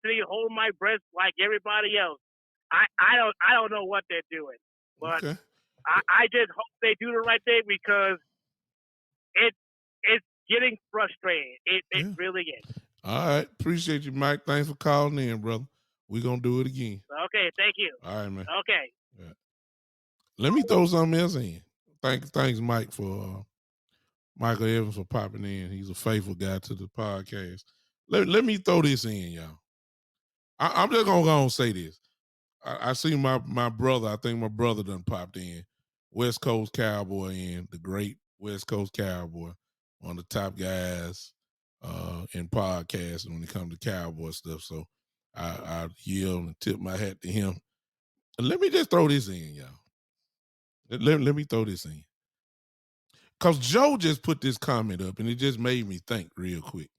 sitting holding my breath like everybody else. I don't know what they're doing, but I just hope they do the right thing, because it's getting frustrating. It really is. All right, appreciate you, Mike. Thanks for calling in, brother. We're gonna do it again. Okay, thank you. All right, man. Okay. Yeah. Let me throw something else in. Thanks, Mike, for Michael Evans for popping in. He's a faithful guy to the podcast. Let me throw this in, y'all. I'm just gonna go and say this. I see my brother. I think my brother done popped in. West Coast Cowboy the great West Coast Cowboy, one of the top guys in podcasts when it comes to Cowboy stuff. So I yield and tip my hat to him. Let me just throw this in, y'all. Let me throw this in. Because Joe just put this comment up, and it just made me think real quick.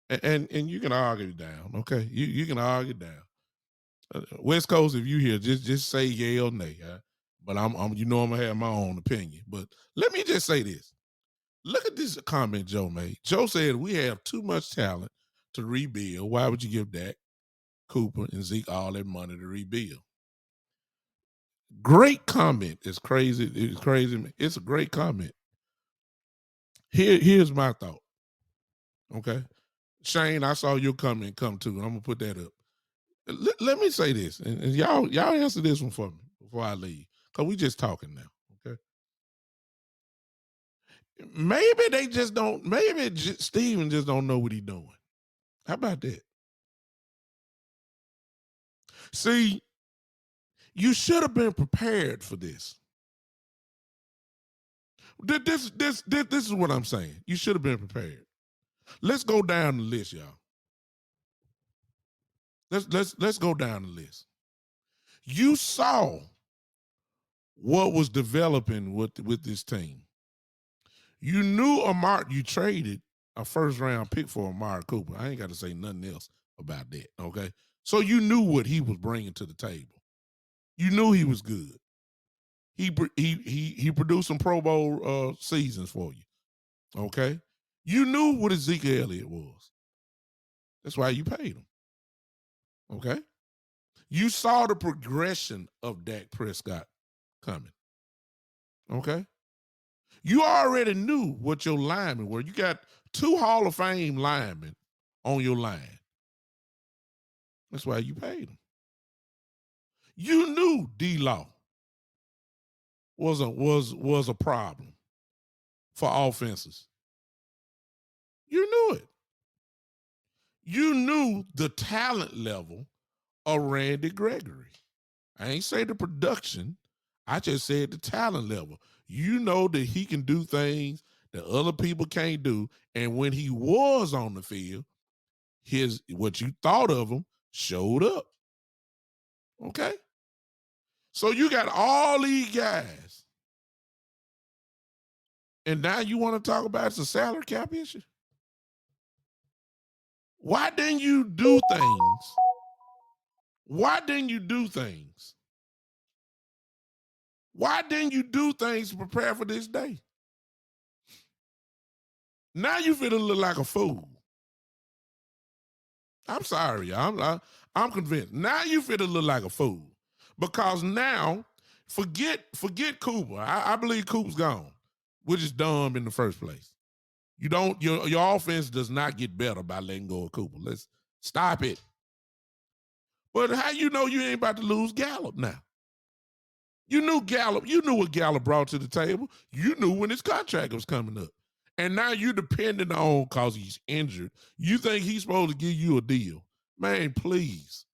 And you can argue it down, okay? You can argue it down. West Coast, if you hear, just say yay or nay. But I'm I'm gonna have my own opinion. But let me just say this. Look at this comment Joe made. Joe said we have too much talent to rebuild. Why would you give Dak, Cooper, and Zeke all that money to rebuild? Great comment. It's crazy. It's crazy. It's a great comment. Here's my thought. Okay. Shane, I saw your comment come too. I'm gonna put that up. Let me say this, and y'all answer this one for me before I leave, because we just talking now, okay? Maybe they just don't. Maybe Steven just don't know what he's doing. How about that? See, you should have been prepared for this. This is what I'm saying. You should have been prepared. Let's go down the list, y'all. Let's go down the list. You saw what was developing with this team. You knew you traded a first round pick for Amari Cooper. I ain't got to say nothing else about that. Okay. So you knew what he was bringing to the table. You knew he was good. He produced some Pro Bowl seasons for you. Okay. You knew what Ezekiel Elliott was. That's why you paid him. Okay. You saw the progression of Dak Prescott coming. Okay. You already knew what your linemen were. You got 2 Hall of Fame linemen on your line. That's why you paid them. You knew D-Law was a problem for offenses. You knew it. You knew the talent level of Randy Gregory. I ain't say the production. I just said the talent level. You know that he can do things that other people can't do. And when he was on the field, what you thought of him showed up. Okay? So you got all these guys. And now you want to talk about the salary cap issue? Why didn't you do things? Why didn't you do things? Why didn't you do things to prepare for this day? Now you finna look like a fool. I'm sorry, I'm convinced. Now you finna look like a fool because now forget Cooper. I believe Cooper's gone, which is dumb in the first place. You don't your offense does not get better by letting go of Cooper. Let's stop it. But how you know you ain't about to lose Gallup now? You knew Gallup. You knew what Gallup brought to the table. You knew when his contract was coming up. And now you're depending on, because he's injured, you think he's supposed to give you a deal. Man, please.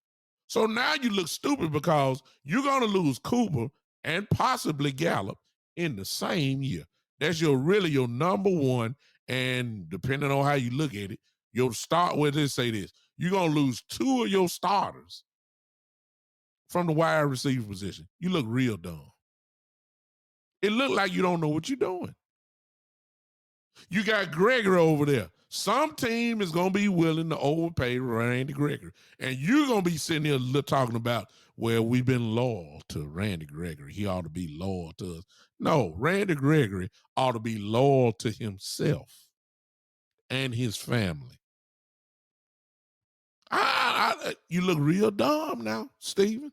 So now you look stupid because you're going to lose Cooper and possibly Gallup in the same year. That's really your number one. And depending on how you look at it, you'll start with this, say this. You're going to lose two of your starters from the wide receiver position. You look real dumb. It looked like you don't know what you're doing. You got Gregory over there. Some team is going to be willing to overpay Randy Gregory. And you're going to be sitting here talking about, well, we've been loyal to Randy Gregory. He ought to be loyal to us. No, Randy Gregory ought to be loyal to himself and his family. You look real dumb now, Steven.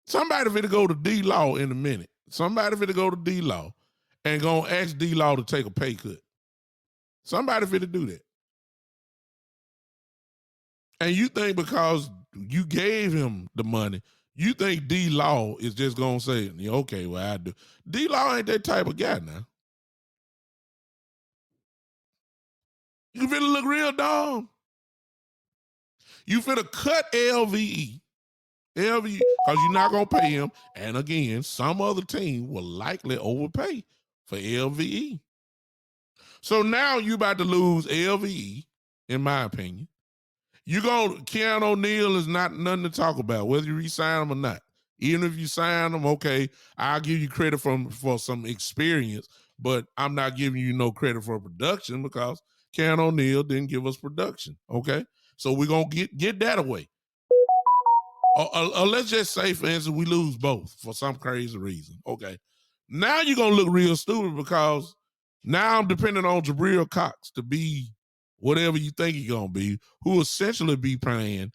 Somebody finna go to D-Law in a minute. Somebody finna go to D-Law and gonna ask D-Law to take a pay cut. Somebody finna do that. And you think because you gave him the money, you think D-Law is just gonna say, okay, well, I do. D-Law ain't that type of guy now. You finna look real dumb. You finna cut LVE, because you're not gonna pay him. And again, some other team will likely overpay for LVE. So now you about to lose LVE, in my opinion. Keanu O'Neal is not nothing to talk about, whether you re-sign him or not. Even if you sign him, okay, I'll give you credit for some experience, but I'm not giving you no credit for production because Keanu O'Neal didn't give us production, okay? So we're going to get that away. Or let's just say, for instance, we lose both for some crazy reason, okay? Now you're going to look real stupid because now I'm depending on Jabril Cox to be whatever you think he's going to be, who essentially be playing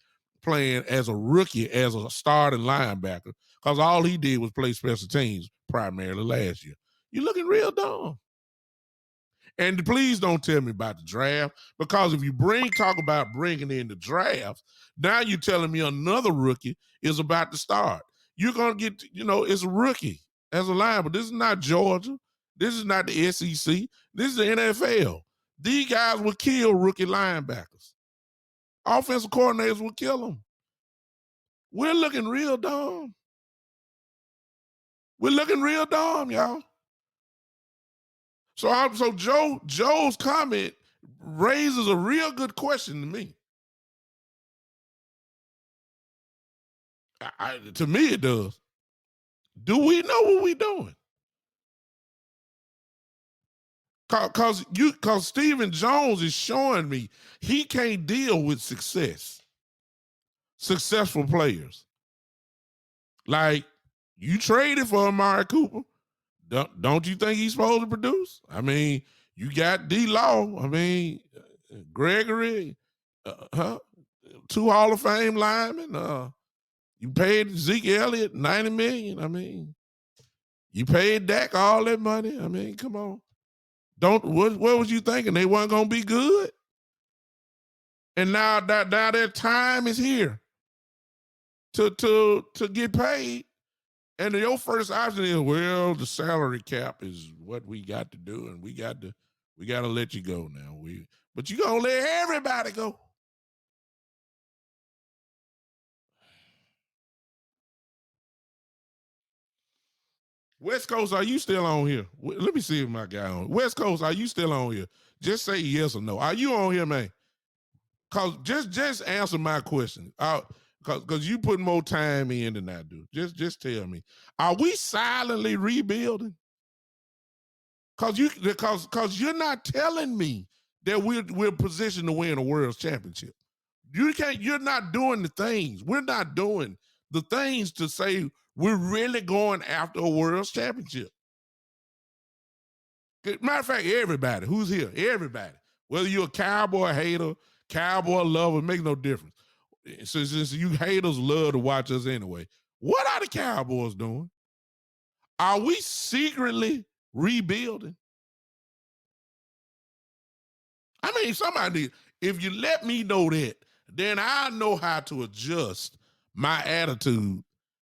as a rookie, as a starting linebacker, because all he did was play special teams primarily last year. You're looking real dumb. And please don't tell me about the draft, because if you talk about bringing in the draft, now you're telling me another rookie is about to start. You're going to get, it's a rookie as a linebacker. This is not Georgia. This is not the SEC. This is the NFL. These guys will kill rookie linebackers. Offensive coordinators will kill them. We're looking real dumb. We're looking real dumb, y'all. So Joe's comment raises a real good question to me. To me, it does. Do we know what we're doing? Because Stephen Jones is showing me he can't deal with successful players. Like, you traded for Amari Cooper. Don't you think he's supposed to produce? I mean, you got D-Law. I mean, Gregory, 2 Hall of Fame linemen. You paid Zeke Elliott $90 million. I mean, you paid Dak all that money. I mean, come on. What was you thinking? They weren't gonna be good? And now their time is here to get paid. And your first option is, well, the salary cap is what we got to do, and we got to let you go now. But you gonna let everybody go. West Coast, are you still on here? Let me see if my guy on. West Coast, are you still on here? Just say yes or no. Are you on here, man? Cause just answer my question. Cause you put more time in than I do. Just tell me. Are we silently rebuilding? Cause you're not telling me that we're positioned to win a world championship. You're not doing the things. We're not doing the things to say we're really going after a world championship. Matter of fact, everybody who's here, everybody, whether you're a Cowboy hater, Cowboy lover, it makes no difference. Since you haters love to watch us anyway, what are the Cowboys doing? Are we secretly rebuilding? I mean, somebody, if you let me know that, then I know how to adjust my attitude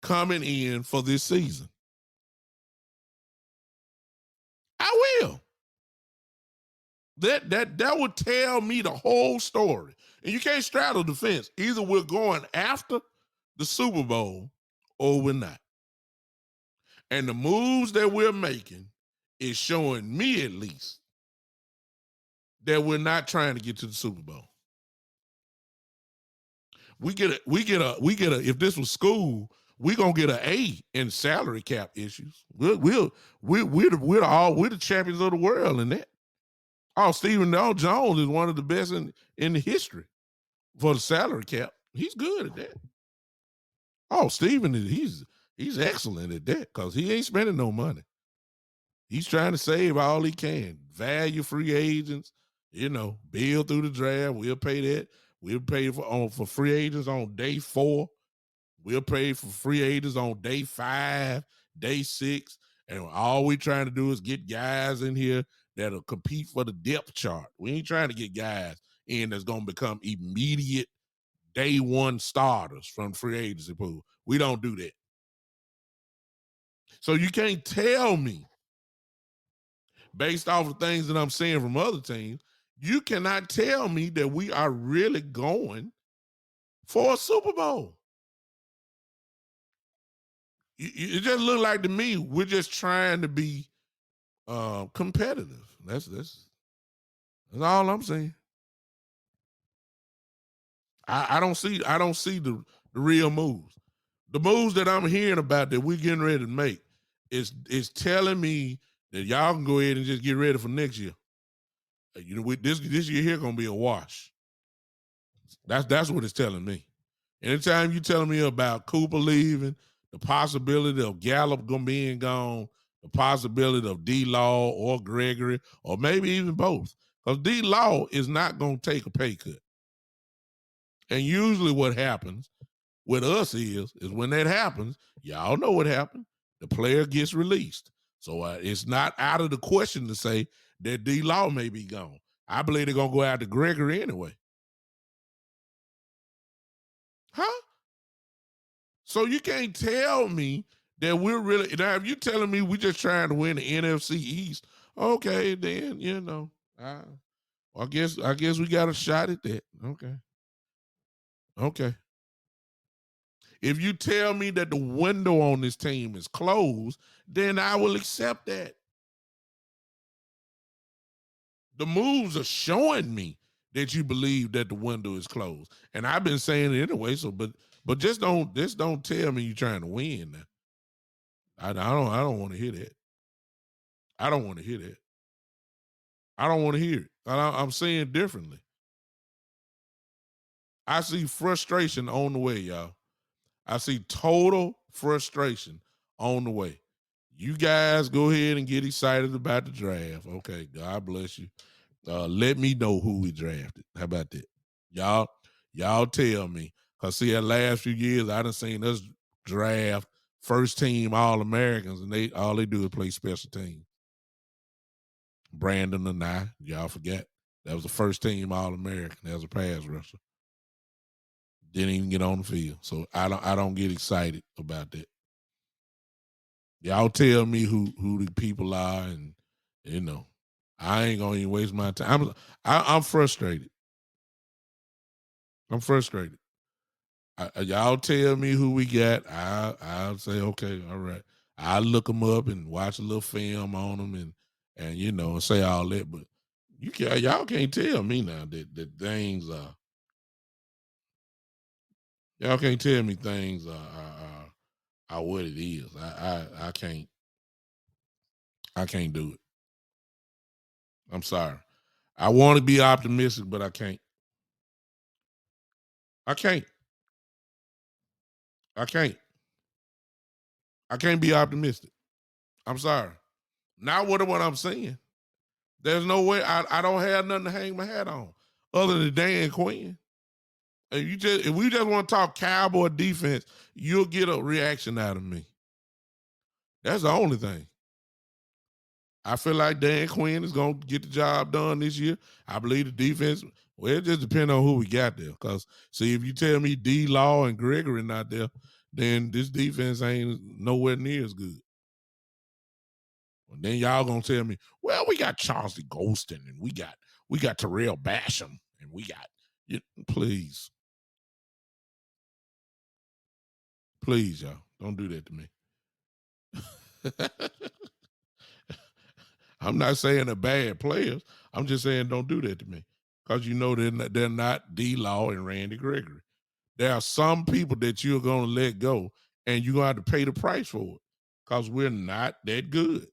coming in for this season. I will. That would tell me the whole story. And you can't straddle the fence. Either we're going after the Super Bowl or we're not. And the moves that we're making is showing me at least that we're not trying to get to the Super Bowl. We get a, if this was school, we're gonna get an A in salary cap issues. We're the champions of the world in that. Oh, Stephen L. Jones is one of the best in history for the salary cap. He's good at that. Oh, Stephen, he's excellent at that because he ain't spending no money. He's trying to save all he can. Value free agents, build through the draft. We'll pay that. We'll pay for free agents on day 4. We'll pay for free agents on day 5, day 6. And all we're trying to do is get guys in here that'll compete for the depth chart. We ain't trying to get guys in that's going to become immediate day 1 starters from free agency pool. We don't do that. So you can't tell me, based off of things that I'm seeing from other teams, you cannot tell me that we are really going for a Super Bowl. It just look like to me we're just trying to be competitive. That's all I'm saying. I don't see the real moves. The moves that I'm hearing about that we're getting ready to make is telling me that y'all can go ahead and just get ready for next year. This year here gonna be a wash. That's what it's telling me. Anytime you telling me about Cooper leaving, the possibility of Gallo being gone, the possibility of D-Law or Gregory, or maybe even both, because D-Law is not going to take a pay cut. And usually what happens with us is when that happens, y'all know what happened. The player gets released. So it's not out of the question to say that D-Law may be gone. I believe they're going to go after Gregory anyway. Huh? So you can't tell me that we're really, now if you're telling me we're just trying to win the NFC East, okay, then, I guess we got a shot at that. Okay. If you tell me that the window on this team is closed, then I will accept that. The moves are showing me that you believe that the window is closed. And I've been saying it anyway, but just don't tell me you're trying to win now. I don't want to hear that. I don't want to hear that. I don't want to hear it. I'm saying differently. I see frustration on the way, y'all. I see total frustration on the way. You guys go ahead and get excited about the draft. Okay, God bless you. Let me know who we drafted. How about that? Y'all tell me. Because see, the last few years, I done seen us draft first team All-Americans, and all they do is play special teams. Brandon and I, y'all forget, that was the first team All-American as a pass rusher. Didn't even get on the field. So I don't get excited about that. Y'all tell me who the people are, and I ain't gonna even waste my time. I'm frustrated. I'm frustrated. Y'all tell me who we got. I'll say, okay, all right. I'll look them up and watch a little film on them and say all that. But y'all can't tell me now that things are. Y'all can't tell me things are what it is. I can't do it. I'm sorry. I want to be optimistic, but I can't. I can't. I can't. I can't be optimistic. I'm sorry. Not what I'm saying. There's no way I don't have nothing to hang my hat on other than Dan Quinn. If we just want to talk Cowboy defense, you'll get a reaction out of me. That's the only thing. I feel like Dan Quinn is going to get the job done this year. I believe the defense, well, it just depends on who we got there. Because, see, if you tell me D-Law and Gregory not there, then this defense ain't nowhere near as good. And then y'all going to tell me, well, we got Chauncey Golston, and we got Terrell Basham, and we got, please. Please, y'all, don't do that to me. I'm not saying they're bad players. I'm just saying don't do that to me. Because you know they're not D-Law and Randy Gregory. There are some people that you're going to let go, and you're going to have to pay the price for it. Because we're not that good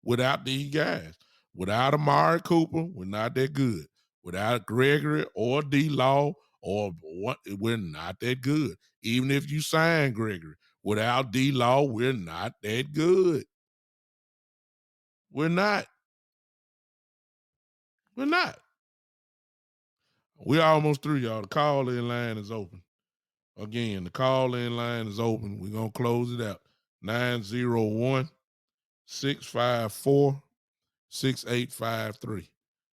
without these guys. Without Amari Cooper, we're not that good. Without Gregory or D-Law, we're not that good. Even if you sign Gregory, without D-Law, we're not that good. We're not. We're not. We're almost through, y'all. The call-in line is open. Again, the call-in line is open. We're going to close it out. 901-654-6853.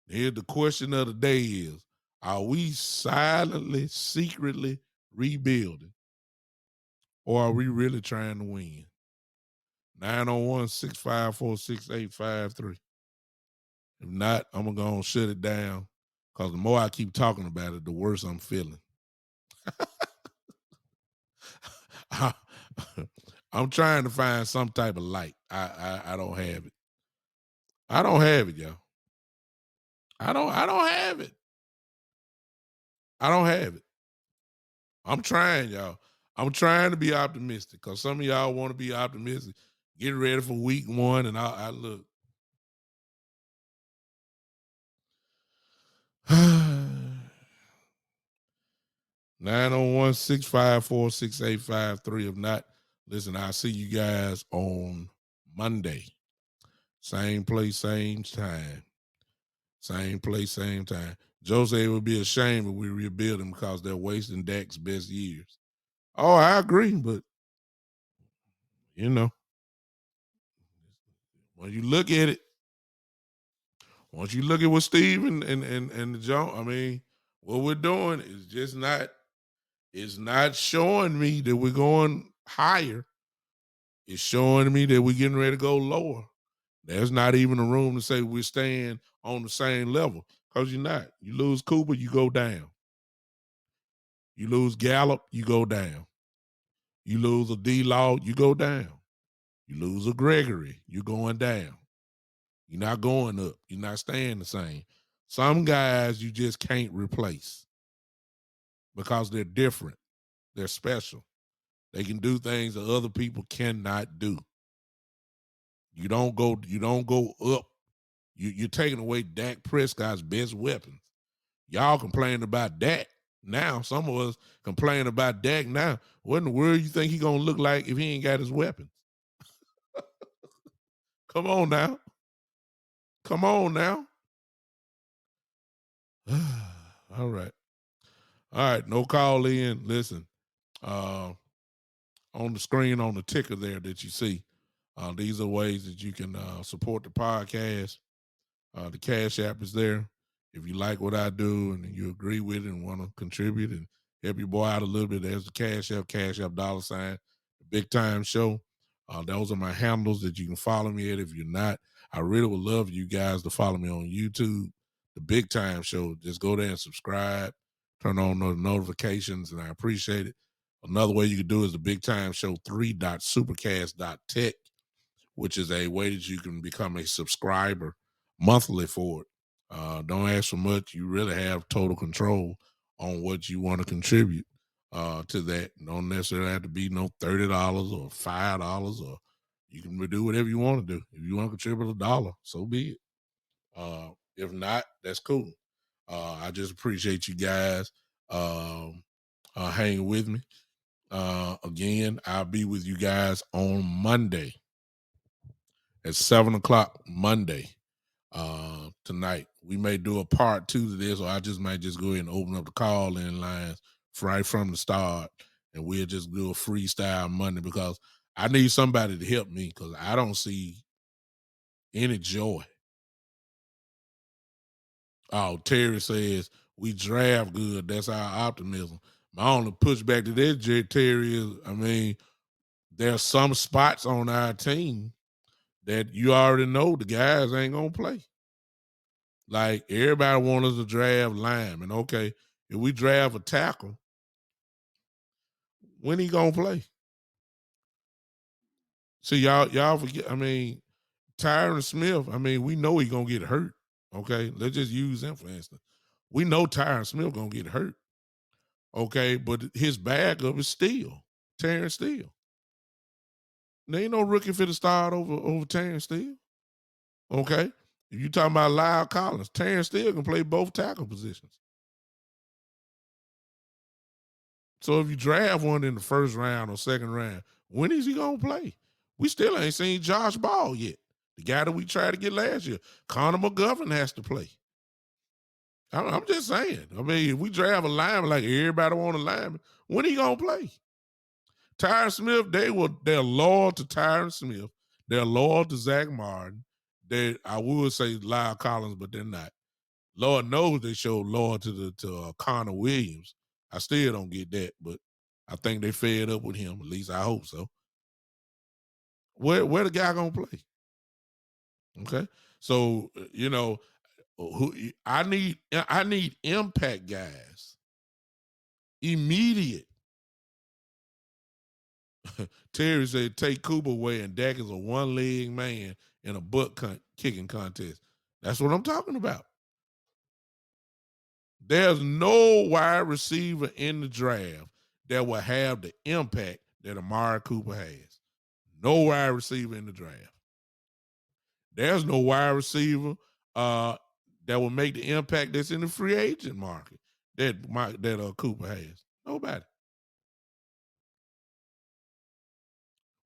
Here the question of the day is, are we silently, secretly rebuilding? Or are we really trying to win? 901-654-6853. If not, I'm going to shut it down because the more I keep talking about it, the worse I'm feeling. I'm trying to find some type of light. I don't have it. I don't have it, y'all. I don't have it. I don't have it. I'm trying, y'all. I'm trying to be optimistic because some of y'all want to be optimistic. Get ready for week 1, and I look. 901-654-6853. If not, listen, I'll see you guys on Monday. Same place, same time. Same place, same time. Jose, it would be a shame if we rebuild them because they're wasting Dak's best years. Oh, I agree, but when you look at it, once you look at what Steve and the John, I mean, what we're doing is just not. It's not showing me that we're going higher. It's showing me that we're getting ready to go lower. There's not even a room to say we're staying on the same level because you're not. You lose Cooper, you go down. You lose Gallup, you go down. You lose a D-Law, you go down. You lose a Gregory, you're going down. You're not going up. You're not staying the same. Some guys you just can't replace because they're different. They're special. They can do things that other people cannot do. You don't go up. You're taking away Dak Prescott's best weapons. Y'all complain about Dak now. Some of us complain about Dak now. What in the world you think he gonna look like if he ain't got his weapons? Come on now. Come on now. All right. All right. No call in. Listen. On the screen on the ticker there that you see, these are ways that you can support the podcast. The Cash App is there. If you like what I do and you agree with it and want to contribute and help your boy out a little bit, there's the Cash App $, the Big Time Show. Those are my handles that you can follow me at. If you're not, I really would love you guys to follow me on YouTube, the Big Time Show. Just go there and subscribe, turn on the notifications, and I appreciate it. Another way you can do is the Big Time Show 3.supercast.tech, which is a way that you can become a subscriber monthly for it. Don't ask for much. You really have total control on what you want to contribute to that. Don't necessarily have to be no $30 or $5, or you can do whatever you want to do. If you want to contribute $1, so be it. If not, that's cool. I just appreciate you guys hanging with me. Again, I'll be with you guys on Monday at 7:00 Monday. tonight. We may do a part 2 to this, or I just might just go ahead and open up the call-in lines right from the start, and we'll just do a freestyle Monday because I need somebody to help me because I don't see any joy. Oh, Terry says we draft good. That's our optimism. My only pushback to that, Terry, is I mean, there's some spots on our team that you already know the guys ain't gonna play. Like everybody wants us to draft linemen. Okay, if we draft a tackle, when he gonna play? See, y'all forget. I mean, Tyron Smith. I mean, we know he gonna get hurt. Okay, let's just use him for instance. We know Tyron Smith gonna get hurt. Okay, but his backup is Steele, Terrence Steele. There ain't no rookie for to start over Terrence Steele. Okay, if you talking about Lyle Collins, Terrence Steele can play both tackle positions. So if you draft one in the first round or second round, when is he gonna play? We still ain't seen Josh Ball yet. The guy that we tried to get last year. Connor McGovern has to play. I'm just saying. I mean, if we draft a lineman like everybody want a lineman, when he gonna play? Tyron Smith, they're loyal to Tyron Smith. They're loyal to Zach Martin. I would say Lyle Collins, but they're not. Lord knows they showed loyalty to Connor Williams. I still don't get that, but I think they fed up with him. At least I hope so. Where the guy gonna play? Okay, so I need impact guys, immediate. Terry said, "Take Cooper away, and Dak is a one-leg man in a butt kicking contest." That's what I'm talking about. There's no wide receiver in the draft that will have the impact that Amari Cooper has. No wide receiver in the draft. There's no wide receiver that will make the impact that's in the free agent market that Cooper has. Nobody.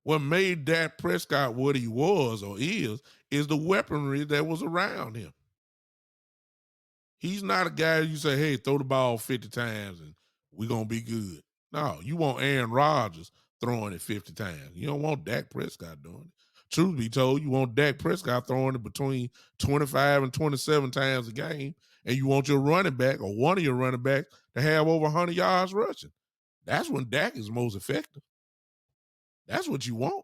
What made Dak Prescott what he was or is the weaponry that was around him. He's not a guy you say, hey, throw the ball 50 times and we're going to be good. No, you want Aaron Rodgers throwing it 50 times. You don't want Dak Prescott doing it. Truth be told, you want Dak Prescott throwing it between 25 and 27 times a game, and you want your running back or one of your running backs to have over 100 yards rushing. That's when Dak is most effective. That's what you want.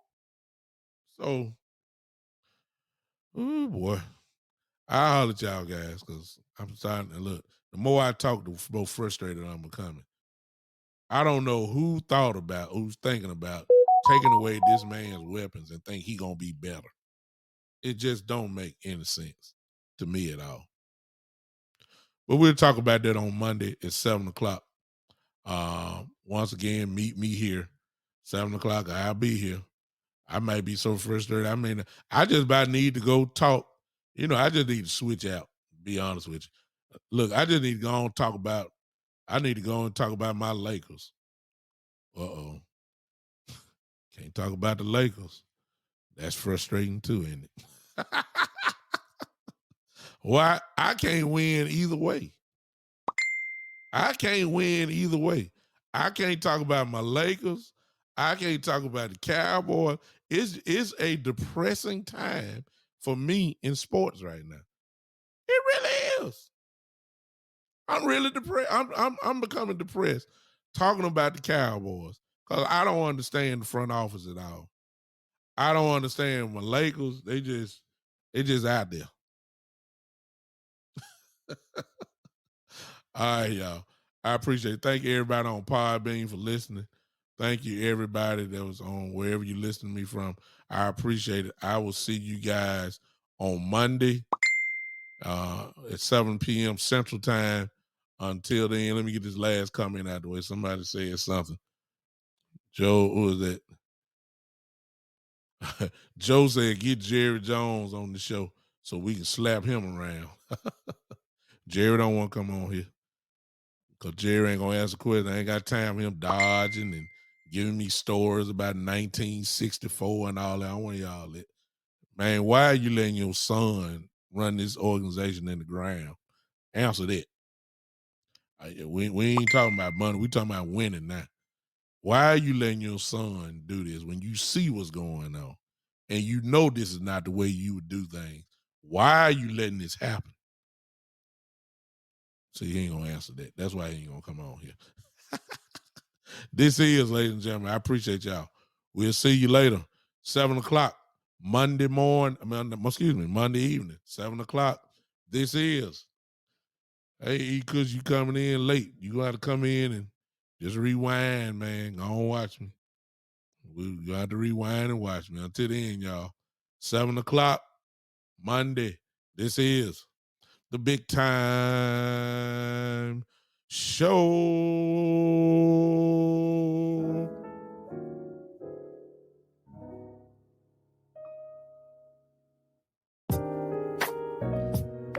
So, oh boy. I'll holler at y'all guys because I'm starting to look. The more I talk, the more frustrated I'm becoming. I don't know who's thinking about taking away this man's weapons and think he gonna be better. It just don't make any sense to me at all. But we'll talk about that on Monday at 7:00. Once again, meet me here, 7:00. I'll be here. I might be so frustrated. I mean, I just about need to go talk. I just need to switch out, be honest with you. Look, I just need to go and talk about my Lakers. Uh-oh. Can't talk about the Lakers. That's frustrating too, isn't it? Well, I can't win either way. I can't win either way. I can't talk about my Lakers. I can't talk about the Cowboys. It's a depressing time for me in sports right now. It really is. I'm really depressed. I'm becoming depressed talking about the Cowboys because I don't understand the front office at all. I don't understand my Lakers. They just out there. All right, y'all. I appreciate it. Thank you, everybody on Podbean for listening. Thank you, everybody that was on wherever you listen to me from. I appreciate it. I will see you guys on Monday at 7 p.m. Central Time. Until then, let me get this last comment out the way. Somebody said something. Joe, who is that? Joe said, get Jerry Jones on the show so we can slap him around. Jerry don't want to come on here. Because Jerry ain't going to answer questions. I ain't got time for him dodging and giving me stories about 1964 and all that. I want y'all that. Man, why are you letting your son run this organization in the ground? Answer that. We ain't talking about money. We talking about winning now. Why are you letting your son do this when you see what's going on and you know this is not the way you would do things? Why are you letting this happen? So he ain't gonna answer that. That's why he ain't gonna come on here. This is, ladies and gentlemen, I appreciate y'all. We'll see you later. 7 o'clock, Monday evening, 7 o'clock. This is. Hey, because you coming in late. You gonna have to come in and just rewind, man. Go on, watch me. You gonna have to rewind and watch me. Until then, y'all. 7 o'clock, Monday. This is the Big Time Show.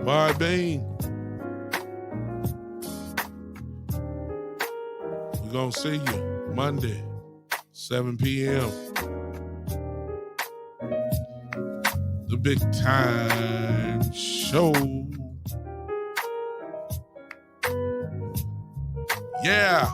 Bye, Bean. We're going to see you Monday, 7 p.m. The Big Time Show. Yeah.